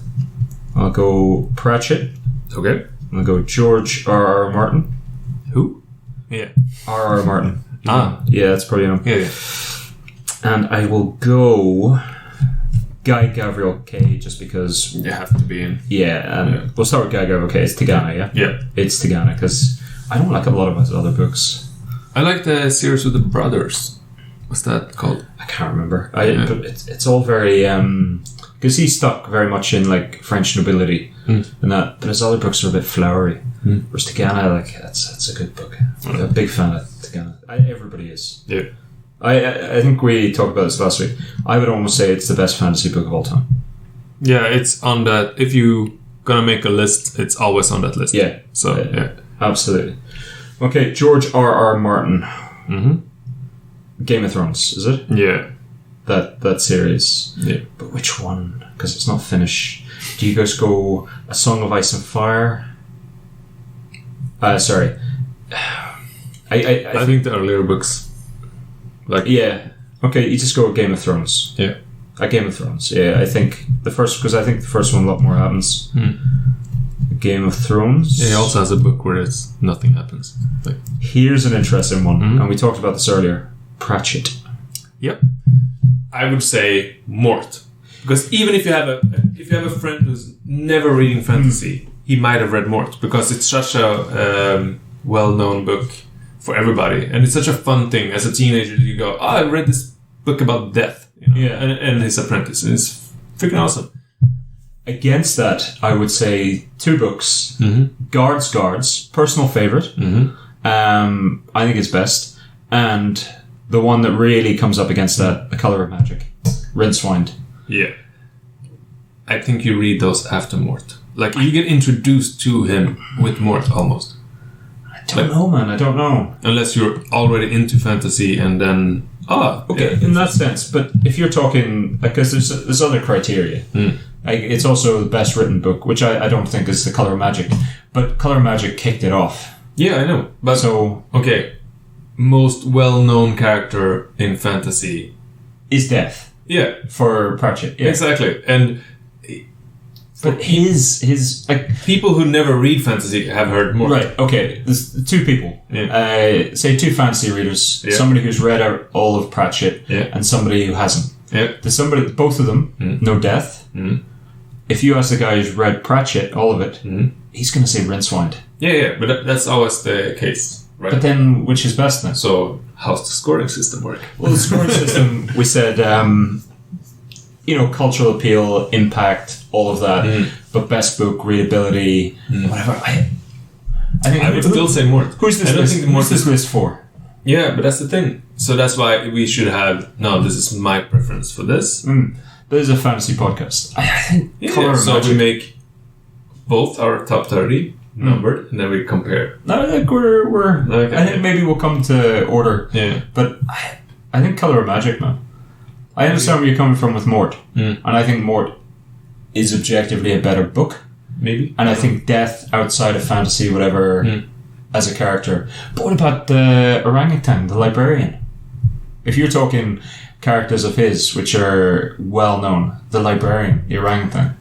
I'll go Pratchett. Okay. I'll go George R.R. Martin. Who? Yeah. R.R. Martin. Ah. Yeah, that's probably him. Yeah. And I will go Guy Gavriel K, just because... You have to be in. Yeah, we'll start with Guy Gavriel K. It's Tigana, yeah? Yeah. It's Tigana, because I don't like a lot of his other books. I like the series with the brothers. What's that called? I can't remember. But it's all very... Because he's stuck very much in, like, French nobility and that, but his other books are a bit flowery. Whereas Tigana, that's a good book. I'm a big fan of Tigana. Everybody is. Yeah. I think we talked about this last week. I would almost say it's the best fantasy book of all time. Yeah, it's on that. If you gonna make a list, it's always on that list. Yeah. So absolutely. Okay, George R.R. Martin. Mm-hmm. Game of Thrones, is it? Yeah. That series. Yeah. But which one? Because it's not finished. Do you guys go A Song of Ice and Fire? Sorry. I think the earlier books. Yeah. Okay, you just go with Game of Thrones. Yeah. Game of Thrones. Yeah, I think the first one a lot more happens. Game of Thrones. Yeah, he also has a book where nothing happens. Here's an interesting one, and we talked about this earlier. Pratchett. Yep. I would say Mort, because even if you have a friend who's never reading fantasy, he might have read Mort, because it's such a well-known book for everybody, and it's such a fun thing as a teenager. You go, I read this book about death, and his apprentice, and it's freaking awesome. Against that, I would say 2 books. Guards, personal favorite. I think it's best, and the one that really comes up against that, The Color of Magic, Rincewind. Yeah, I think you read those after Mort. You get introduced to him with Mort almost. I don't know, man. I don't know. Unless you're already into fantasy and then... in that sense. But if you're talking... Because there's other criteria. It's also the best written book, which I don't think is The Color of Magic. But Color of Magic kicked it off. Yeah, I know. But okay. Most well-known character in fantasy... is Death. Yeah. For Pratchett. Yeah. Exactly. And... But his people who never read fantasy have heard more. Right, okay. There's 2 people. Yeah. Say 2 fantasy readers. Yeah. Somebody who's read all of Pratchett and somebody who hasn't. Yeah. There's both of them know Death. If you ask the guy who's read Pratchett, all of it, he's going to say Rincewind. Yeah, but that's always the case. Right. But then, which is best then? So, how's the scoring system work? Well, the scoring system, we said... cultural appeal, impact, all of that. But best book, readability, whatever. I think I would still say Mort. Who's this list for? Yeah, but that's the thing. So that's why we should have... No, this is my preference for this. This is a fantasy podcast. I think Color of Magic... we make both our top 30 numbered, and then we compare. No, I think we're I think maybe we'll come to order. Yeah. But I think Color of Magic, man. I understand where you're coming from with Mort. And I think Mort is objectively a better book. Maybe. And I think Death, outside of fantasy, whatever, as a character. But what about the orangutan, the librarian? If you're talking characters of his, which are well known, the librarian, the orangutan.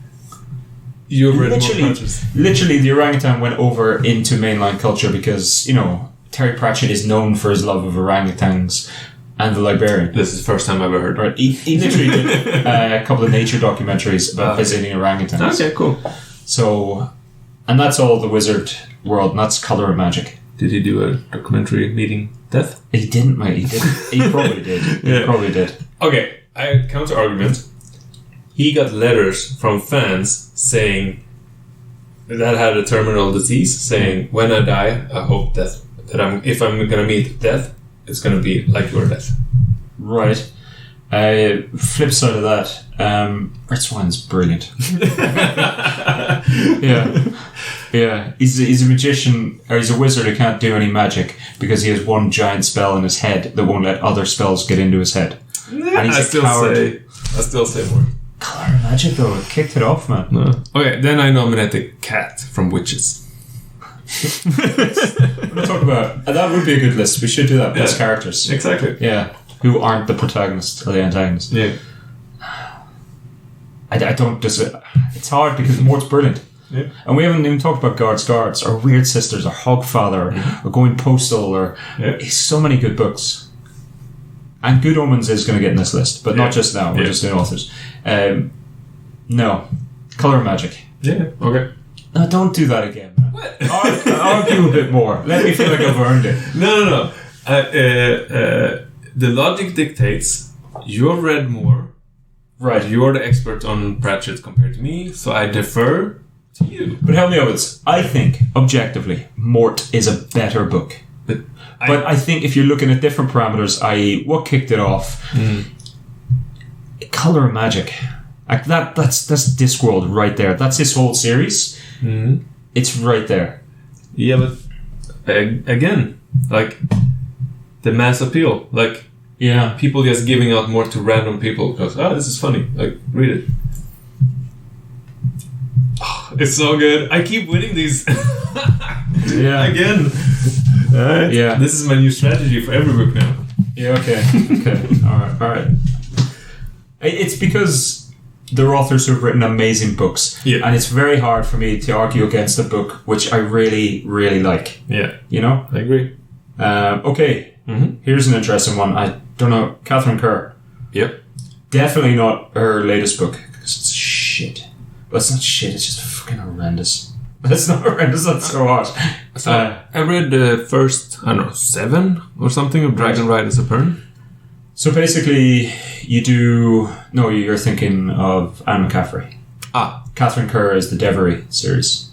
You've read more Pratchett's. Literally, the orangutan went over into mainline culture because, you know, Terry Pratchett is known for his love of orangutans and the librarian. This is the first time I've ever heard. Right. He literally did a couple of nature documentaries about visiting orangutans. Okay, cool. So, and that's all the wizard world, and that's Colour of Magic. Did he do a documentary meeting Death? He didn't, mate. He didn't. He probably did. He probably did. Okay, I counter argument. He got letters from fans saying that had a terminal disease, saying, "When I die, I hope that if I'm gonna meet death, it's gonna be like your death." Right. Flip side of that, Red Swine's brilliant. Yeah. He's a magician, or he's a wizard who can't do any magic because he has one giant spell in his head that won't let other spells get into his head. And he's a coward. I still say more. Colour of Magic, though, it kicked it off, man. No. Okay, then I nominate the cat from Witches. We'll talk about that. Would be a good list. We should do that. Best characters. Exactly. Yeah. Who aren't the protagonist or the antagonist. Yeah. I don't just. It's hard because Mort's brilliant. Yeah. And we haven't even talked about Guards, or Weird Sisters, or Hogfather, or Going Postal, or so many good books. And Good Omens is going to get in this list, but not just now. We're just doing authors. No. Colour of Magic. Yeah. Okay. No, don't do that again. Man. What? Argue a bit more. Let me feel like I've earned it. No. The logic dictates you've read more. Right. You're the expert on Pratchett compared to me, so I defer to you. But help me out with this. I think, objectively, Mort is a better book. But I think if you're looking at different parameters, i.e., what kicked it off, Colour of Magic, like that's Discworld right there. That's his whole series. It's right there. Yeah, but again, like the mass appeal, like people just giving out more to random people because this is funny. Like read it. Oh, it's so good. I keep winning these. Again. Yeah. This is my new strategy for every book now. Yeah, okay. All right. It's because they're authors who've written amazing books. Yeah. And it's very hard for me to argue against a book which I really, really like. Yeah. You know? I agree. Okay. Here's an interesting one. I don't know. Catherine Kerr. Yep. Definitely not her latest book because it's shit. Well, it's not shit. It's just fucking horrendous. That's not horrendous. That's so hard. So I read the first, 7 or something of Dragon Ride as a Pern. So basically, you're thinking of Anne McCaffrey. Catherine Kerr is the Devery series.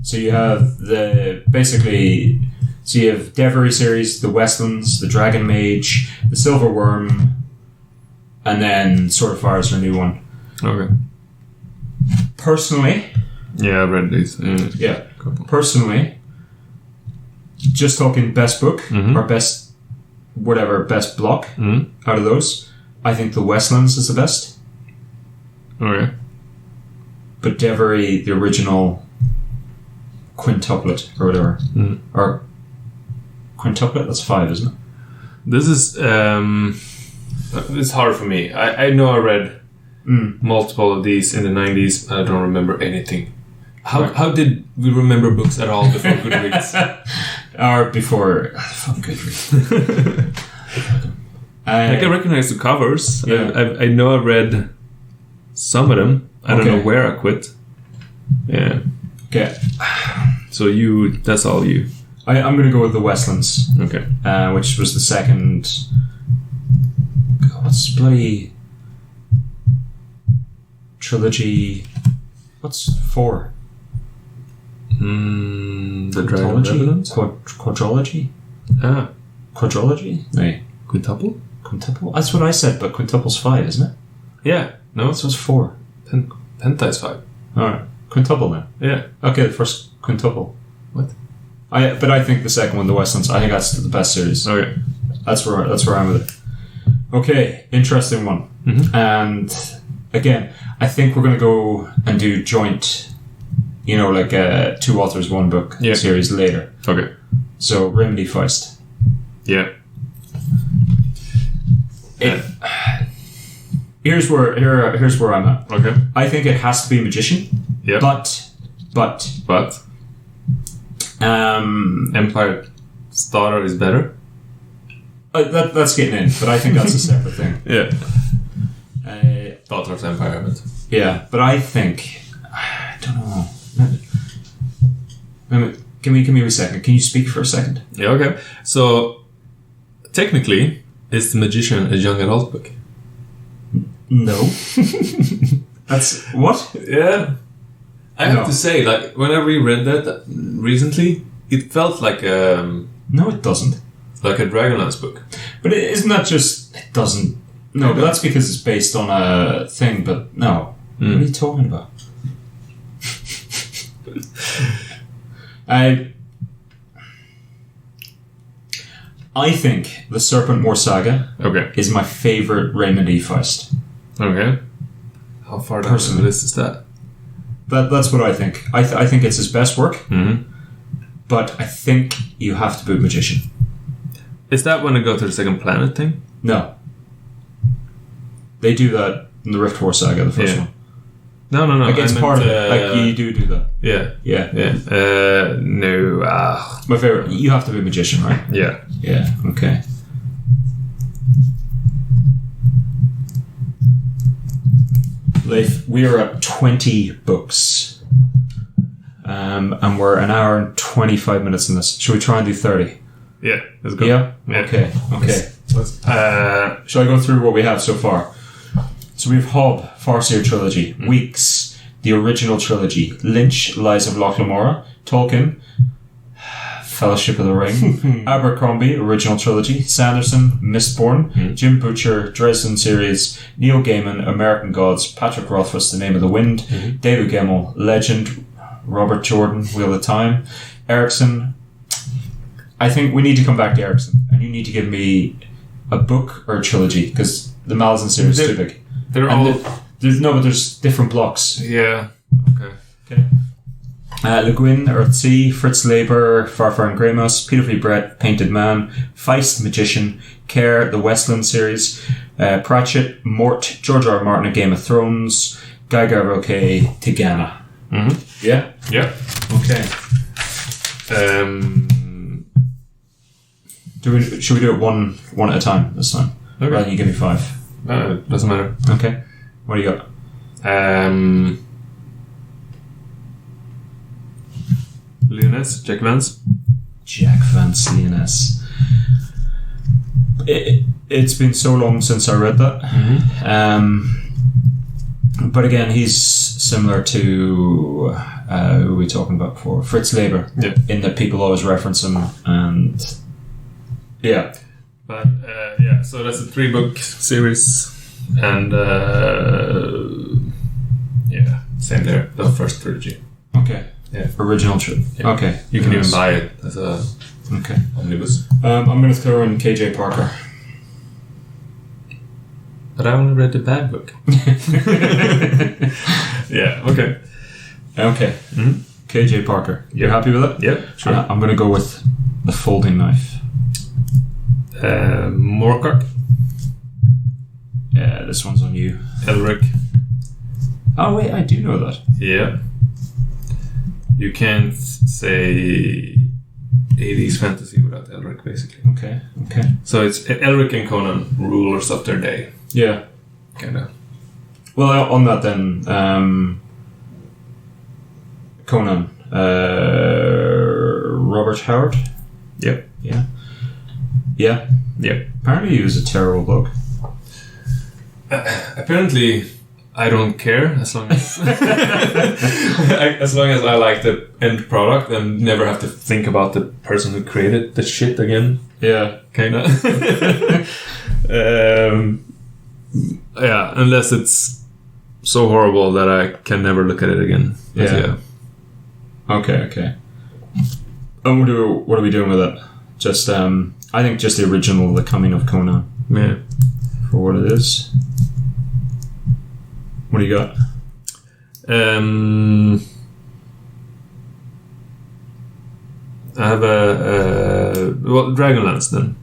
So you have you have Devery series, the Westlands, the Dragon Mage, the Silver Worm, and then Sword of Fire is her new one. Okay. Personally... Yeah, I read these. Personally, just talking best book or best block out of those, I think the Westlands is the best. Okay. But Devery, the original quintuplet or whatever, or quintuplet, that's 5, isn't it? This is it's hard for me. I know I read multiple of these in the 90s. I don't remember anything. How did we remember books at all before Goodreads? Or before Goodreads. I can recognize the covers. Yeah. I know I read some of them. I don't know where I quit. Yeah. Okay. So that's all you. I'm going to go with the Westlands. Okay. Which was the second... What's bloody... Trilogy... What's 4? The Dragon Revenant? Quadrology? Quadrology? No. Quintuple? Quintuple? That's what I said, but quintuple's 5, isn't it? Yeah. No? So it's 4. Penta is 5. Alright. Quintuple then? Yeah. Okay, the first quintuple. What? But I think the second one, the Westlands, I think that's the best series. Okay. That's where I'm with it. Okay, interesting one. And again, I think we're going to go and do joint, like a 2 authors, 1 book series later. Okay. So Remedy Feist. Yeah. Here's where I'm at. Okay. I think it has to be Magician. Yeah. But. Empire Starter is better. That's getting in, but I think that's a separate thing. Yeah. Daughter's Empire, but yeah, but I think I don't know. Give me a second. Can you speak for a second? Yeah. Okay. So technically, is The Magician a young adult book? No. That's what? Yeah. I have to say, like, when I reread that recently, it felt like no, it doesn't. Like a Dragonlance book. But isn't that just... It doesn't... No, but that's because it's based on a thing, but no. What are you talking about? I think The Serpent Moor Saga is my favourite Raymond E. Feist. Okay. How far down the list is that? That's what I think. I think it's his best work, but I think you have to put Magician. Is that when they go to the second planet thing? No. They do that in the Rift War Saga, the first one. No. Like, it's part of it. Like, you do that. Yeah. No. My favourite. You have to be Magician, right? Yeah. Yeah, okay. Leif, we are at 20 books. And we're an hour and 25 minutes in this. Should we try and do 30? Yeah, let's go. Yeah? Okay. Shall I go through what we have so far? So we have Hobb, Farseer Trilogy, Weeks, the original trilogy, Lynch, Lies of Loch Lamora, Tolkien, Fellowship of the Ring, Abercrombie, original trilogy, Sanderson, Mistborn, Jim Butcher, Dresden series, Neil Gaiman, American Gods, Patrick Rothfuss, The Name of the Wind, David Gemmell, Legend, Robert Jordan, Wheel of Time, Erickson. I think we need to come back to Erickson, and you need to give me a book or a trilogy, because the Malazan series is too big. There's different blocks. Yeah. Okay. Le Guin, Earthsea, Fritz Leiber, Farfar and Greymouse, Peter V. Brett, Painted Man, Feist, Magician, Care, the Westland series, Pratchett, Mort, George R. R. Martin, A Game of Thrones, Guy Gavroche, Tigana. Yeah? Yeah. Okay. Should we do it one at a time this time? Okay. Rather than you give me 5. Doesn't matter. Okay. What do you got? Lyonesse, Jack Vance. Jack Vance, Lyonesse. It's been so long since I read that. But again, he's similar to who were we talking about before? Fritz Leiber. Yeah. In that people always reference him, and yeah. But so that's a 3-book series, and same there. The first trilogy. Okay. Yeah. Original trilogy. Yeah. Okay. You can even buy it as a omnibus. I'm going to throw in KJ Parker. But I only read the bad book. Yeah. Okay. Okay. KJ Parker. You're happy with it? Yeah. Sure. I'm going to go with The Folding Knife. Moorcock. Yeah, this one's on you. Elric. Oh wait, I do know that. Yeah. You can't say 80s fantasy without Elric, basically. Okay. So it's Elric and Conan, rulers of their day. Yeah. Kinda. Well, on that then, Conan, Robert Howard. Yep. Yeah. Yep. Apparently he was a terrible bloke. Apparently, I don't care as long as as long as I like the end product and never have to think about the person who created the shit again. Yeah. Kinda. Yeah, unless it's so horrible that I can never look at it again. Yeah. Okay. And what are we doing with it? Just I think just the original, The Coming of Conan. Yeah. For what it is. What do you got? I have Dragonlance then.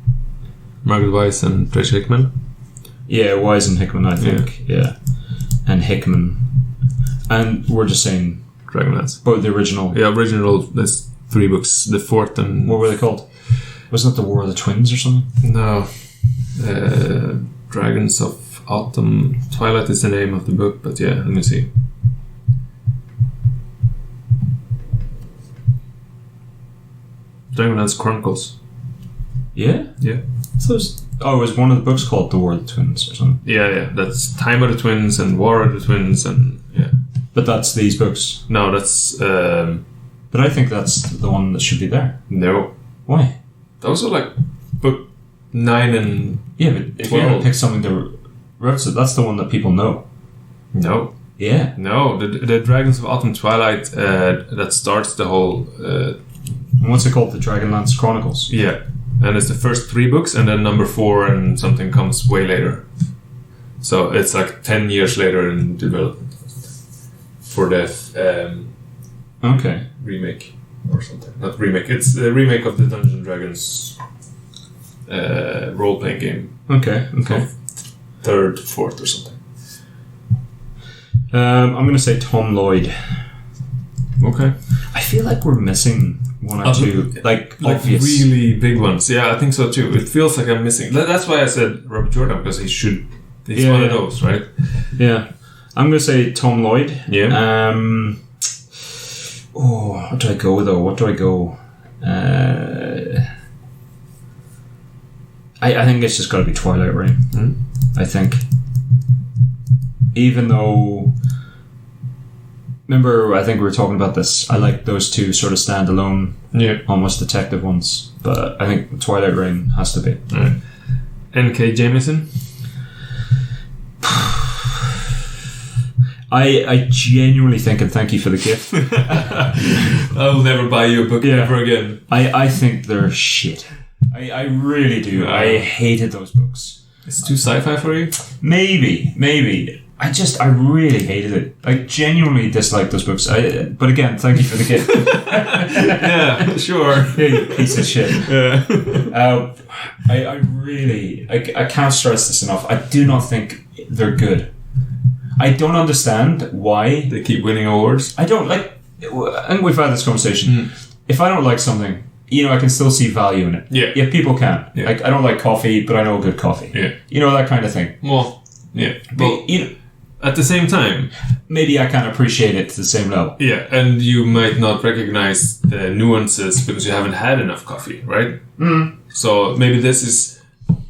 Margaret Wise and Trish Hickman. Yeah, Wise and Hickman, I think. Yeah. And Hickman. And we're just saying Dragonlance. Both the original. Yeah, original. There's 3 books. The 4th and... What were they called? Wasn't that the War of the Twins or something? No. Dragons of Autumn. Twilight is the name of the book, but yeah, let me see. Dragonlance Chronicles. Yeah? Yeah. So it was one of the books called The War of the Twins or something. Yeah. That's Time of the Twins and War of the Twins and yeah. But that's these books. No, that's... But I think that's the one that should be there. No. Why? Those are like book 9 and Yeah, but if 12. you're going to pick something to wrote, so that's the one that people know. No. Yeah. No, the Dragons of Autumn Twilight that starts the whole... What's it called? The Dragonlance Chronicles? Yeah. And it's the first 3 books, and then number 4 and something comes way later. So it's like 10 years later in development for the okay. remake or something. Not remake, it's a remake of the Dungeons & Dragons role-playing game. Okay. So 3rd, 4th or something. I'm going to say Tom Lloyd. Okay. I feel like we're missing one or two, like obvious. Really big ones. Yeah, I think so too. It feels like I'm missing. That's why I said Robert Jordan, because he's one of those, right? Yeah. I'm going to say Tom Lloyd. Yeah. What do I go though? What do I go? I think it's just got to be Twilight Rain. I think. Even though... Remember, I think we were talking about this. I like those two sort of standalone, almost detective ones. But I think Twilight Rain has to be. Right. N.K. Jemisin? I genuinely think, and thank you for the gift. I'll never buy you a book ever again. I think they're shit. I really do. I hated those books. It's too sci-fi for you? Maybe. I really hated it. I genuinely disliked those books. But again, thank you for the gift. Yeah, sure. Yeah, you piece of shit. Yeah. I can't stress this enough. I do not think they're good. I don't understand why they keep winning awards. I don't like. I think we've had this conversation. If I don't like something, I can still see value in it. Yeah, people can. Yeah. Like, I don't like coffee, but I know good coffee. Yeah, that kind of thing. Well, yeah, but at the same time, maybe I can't appreciate it to the same level. Yeah, and you might not recognize the nuances because you haven't had enough coffee, right? So maybe this is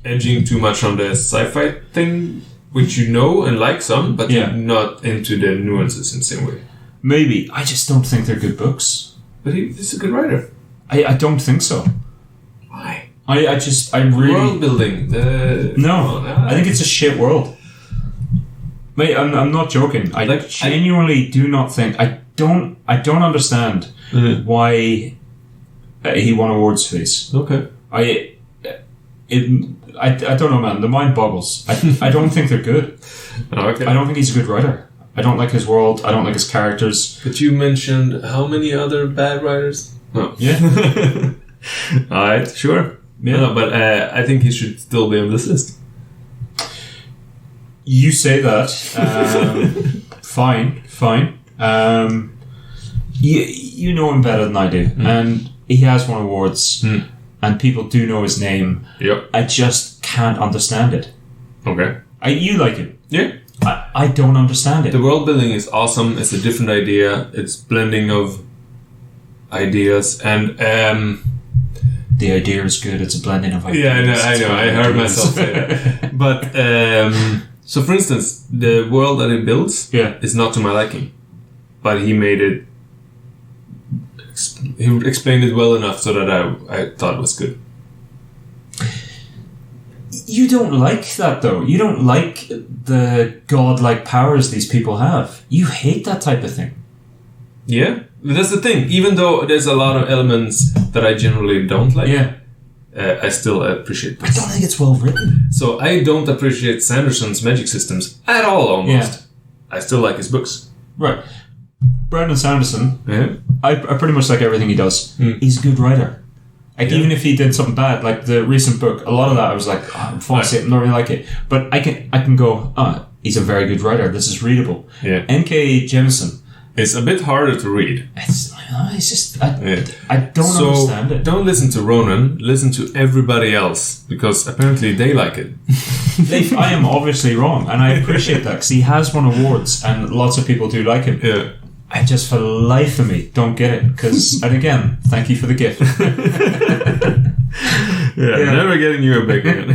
edging too much on the sci-fi thing, which you know and like some, but you're not into the nuances in the same way. Maybe. I just don't think they're good books. But he's a good writer. I don't think so. Why? I really... World building. I think it's a shit world. Mate, I'm not joking. I genuinely do not think... I don't understand why he won awards for these. Okay. I don't know, man. The mind boggles. I don't think they're good. Okay. I don't think he's a good writer. I don't like his world. I don't like his characters. But you mentioned how many other bad writers? No. Yeah. Alright, sure. Yeah. No, but I think he should still be on this list. You say that. Fine. You know him better than I do. And he has won awards. And people do know his name. Yep. I just can't understand it. Okay. You like it? Yeah. I don't understand it. The world building is awesome. It's a different idea. It's blending of ideas and the idea is good. It's a blending of ideas. Yeah, I know. I heard myself say that. But so, for instance, the world that he builds is not to my liking, but he made it. He explained it well enough so that I thought it was good. You don't like that, though. You don't like the godlike powers these people have. You hate that type of thing. Yeah, that's the thing. Even though there's a lot of elements that I generally don't like, I still appreciate this. I don't think it's well written. So I don't appreciate Sanderson's magic systems at all, almost. I still like his books. Right. Brandon Sanderson, Yeah. I pretty much like everything he does. He's a good writer. Like, even if he did something bad, like the recent book, a lot of that I was like, I'm falling asleep, I don't really like it. But I can go, he's a very good writer. This is readable. Yeah. N.K. Jemisin. It's a bit harder to read. It's just, I don't understand it. Don't listen to Ronan, listen to everybody else, because apparently they like it. I am obviously wrong, and I appreciate that, because he has won awards, and lots of people do like him. Yeah. I just, for the life of me, don't get it, because, and again, thank you for the gift. Yeah, never getting you a big one.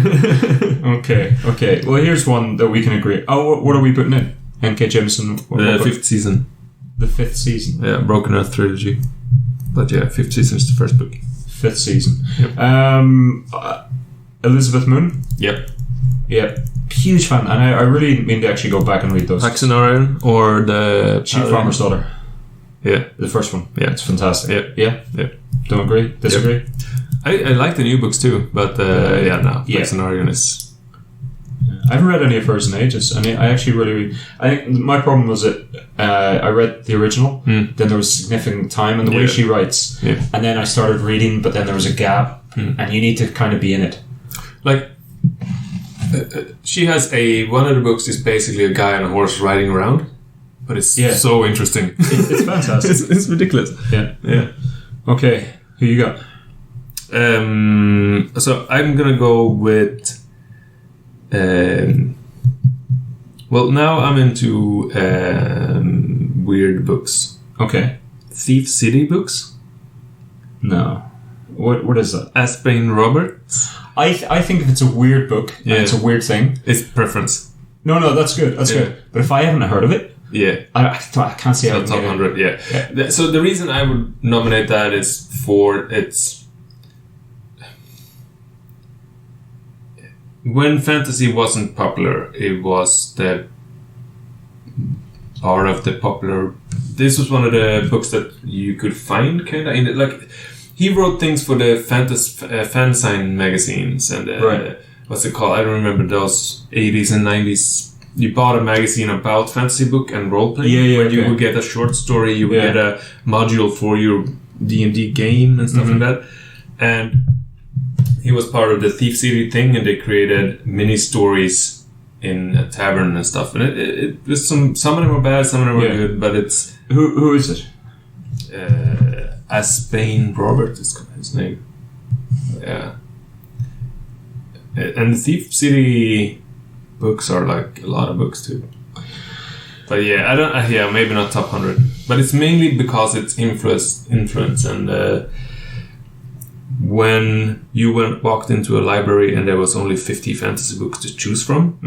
Okay. Well, here's one that we can agree. Oh, what are we putting in? N.K. Jemisin. The 5th season. The 5th season. Yeah, Broken Earth trilogy. But yeah, 5th season is the first book. 5th season. Yep. Elizabeth Moon. Yep. Huge fan, and I really mean to actually go back and read those. Saxonarian or the Sheep Farmer's Daughter. Yeah. The first one. Yeah. It's fantastic. Yeah. Don't agree? Disagree? Yep. I like the new books too, but Saxonarian is... I haven't read any of hers in ages, and I actually really... I think my problem was that I read the original, then there was significant time in the way she writes, and then I started reading, but then there was a gap, and you need to kind of be in it. Like, she has one of the books is basically a guy on a horse riding around, but it's so interesting. It's fantastic. It's ridiculous. Yeah. Okay, who you got? So I'm gonna go with... well, now I'm into weird books. Okay. Thief City books? No. What is that? Asbane Roberts? I think if it's a weird book and it's a weird thing... It's preference. No, that's good. That's good. But if I haven't heard of it... Yeah. I can't see how it's top 100, yeah. So the reason I would nominate that is for its... When fantasy wasn't popular, it was the part of the popular... This was one of the books that you could find, kind of. Like, he wrote things for the fanzine magazines and... What's it called? I don't remember those 80s and 90s. You bought a magazine about fantasy book and role-playing. Where you would get a short story, you would get a module for your D&D game and stuff like that. And... He was part of the Thief City thing, and they created mini stories in a tavern and stuff. And it was some of them were bad, some of them were good, but it's... Who is it? Asbane Robert is his name. Yeah. And the Thief City books are like a lot of books too. But yeah, I don't... maybe not top 100. But it's mainly because it's influence and... when you walked into a library and there was only 50 fantasy books to choose from,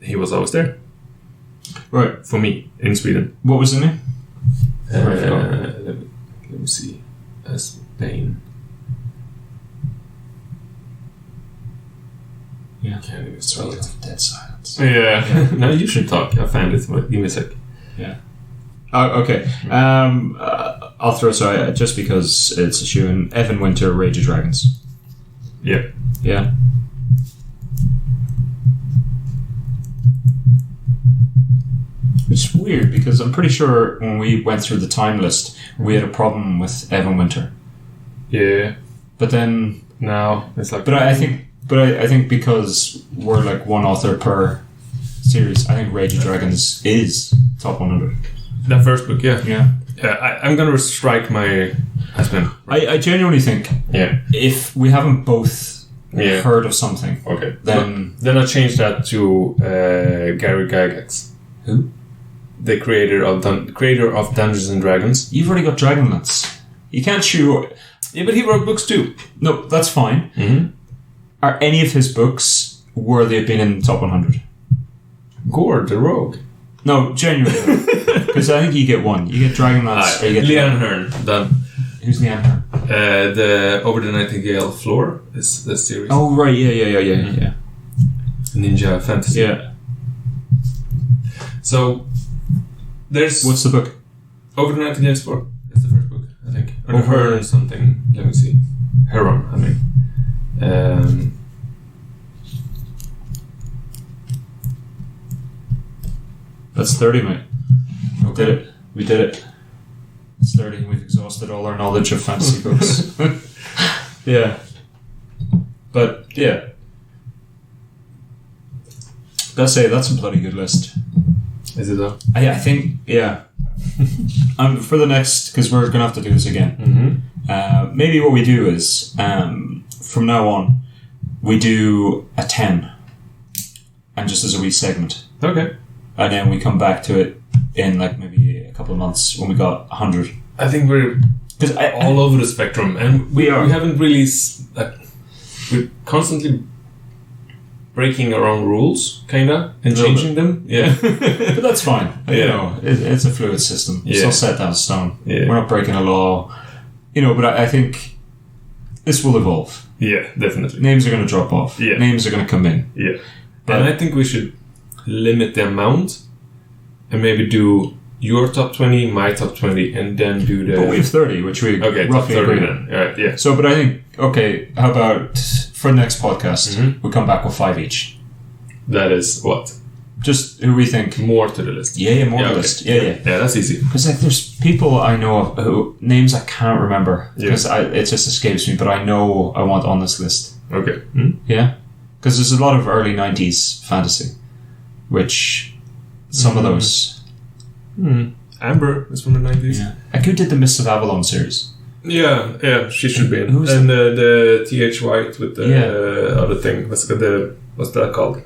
he was always there. Right. For me, in Sweden. What was the name? Let me see. Asbane. Yeah. Can't even spell it. Dead silence. Yeah. No, you should talk. I found it. Give me a sec. Yeah. Oh, okay. I'll throw just because it's a shoe in Evan Winter, Rage of Dragons. Yep. Yeah. It's weird because I'm pretty sure when we went through the time list, we had a problem with Evan Winter. Yeah. But then now it's like. But I think because we're like one author per series, I think Rage of Dragons is top 100. That first book, yeah. Yeah. I'm going to strike my husband. I genuinely think if we haven't both heard of something, then I change that to Gary Gygax. Who? The creator of Dungeons and Dragons. You've already got Dragonlance. You can't chew... Yeah, but he wrote books too. No, that's fine. Mm-hmm. Are any of his books worthy of being in the top 100? Gore the Rogue. No, genuinely. Because I think you get one. You get Dragonlance. Or you get Leanne Hearn. Done. Who's Leanne Hearn? The Over the Nightingale Floor is the series. Oh, right. Yeah. Ninja fantasy. Yeah. So, there's... What's the book? Over the Nightingale Floor. That's the first book, I think. Or Over Hearn something. Let me see. Heron, I mean. That's 30, mate. Okay. We did it. It's 30. We've exhausted all our knowledge of fantasy books. Yeah. But, yeah. Gotta say, that's a bloody good list. Is it though? I think, yeah. For the next, because we're going to have to do this again. Maybe what we do is, from now on, we do a 10. And just as a wee segment. Okay. And then we come back to it in like maybe a couple of months when we got 100. I think we're all over the spectrum, and we haven't really we're constantly breaking our own rules, kinda, and changing them. Yeah, but that's fine. You know, it's a fluid system. It's not set down in stone. Yeah. We're not breaking a law. You know, but I think this will evolve. Yeah, definitely. Names are going to drop off. Yeah. Names are going to come in. Yeah, and I think we should limit the amount, and maybe do your top 20, my top 20, and then do the... But we have 30, which we roughly top 30 agree then. Right, yeah. So, but I think, okay, how about for the next podcast, we come back with 5 each. That is what? Just who we think... More to the list. Yeah, more to the list. Yeah. Yeah, that's easy. Because like, there's people I know of who... Names I can't remember. Because it just escapes me, but I know I want on this list. Okay. Yeah? Because there's a lot of early 90s fantasy, which some of those... Amber is from the 90s. Yeah. Like who did the Mists of Avalon series? Yeah, she should be in. Who's and the T.H. White with the other thing. What's that called?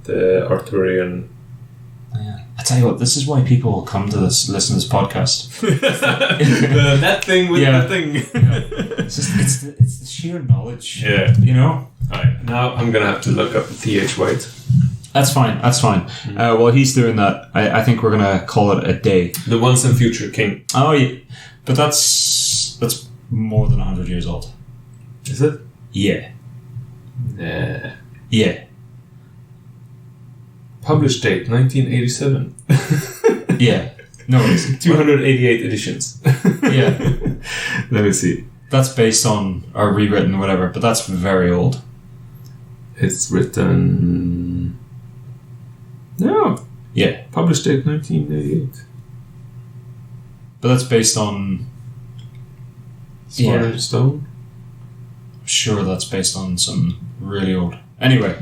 The Arthurian. Yeah. I tell you what, this is why people come to listen to this podcast. That thing with the thing. It's the sheer knowledge. Yeah. You know? Alright, now I'm gonna have to look up T.H. White. That's fine. While he's doing that, I think we're going to call it a day. The Once and Future King. Oh, yeah. But that's more than 100 years old. Is it? Yeah. Yeah. Published date, 1987. Yeah. No, it's 288 editions. Yeah. Let me see. That's based on, or rewritten, whatever, but that's very old. It's written... No. Yeah. Published date 1988. But that's based on... Sword and Stone? I'm sure that's based on some really old... Anyway.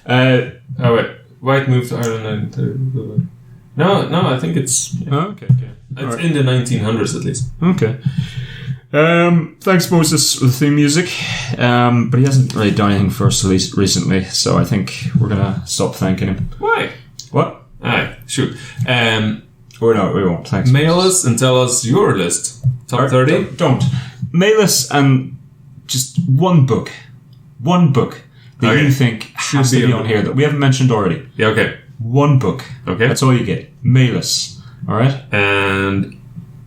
Oh, wait. White moved to Ireland and... No, I think it's... Yeah. Oh, okay. It's in the 1900s at least. Okay. Thanks Moses for the theme music, but he hasn't really done anything for us recently, so I think we're gonna stop thanking him. Why? What? Alright, shoot. Or no, we won't. Thanks. Mail us and tell us your list. Top 30? Don't. Mail us and just one book that you think has to be on here that we haven't mentioned already. Yeah, okay. One book. Okay. That's all you get. Mail us. Alright? And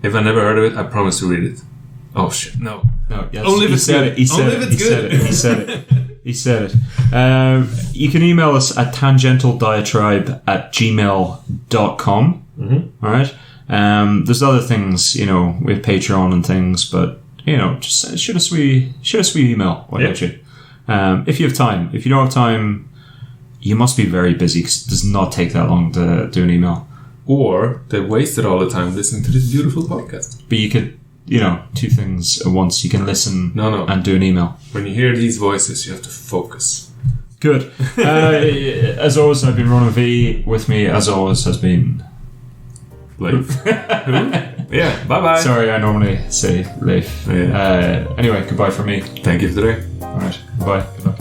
if I never heard of it, I promise to read it. Oh shit! No. Yes. Only if it's good. He said it. You can email us at tangentialdiatribe@gmail.com. All right. There's other things, we have Patreon and things, but just shoot us we email. Why don't you? If you have time. If you don't have time, you must be very busy. 'Cause it does not take that long to do an email. Or they wasted all the time listening to this beautiful podcast. But you could. Two things at once. You can listen and do an email. When you hear these voices, you have to focus. Good. As always, I've been Ronan V. With me, as always, has been... Leif. Who? Yeah, bye-bye. Sorry, I normally say Leif. Yeah. Anyway, goodbye from me. Thank you for today. Alright, goodbye. Good luck.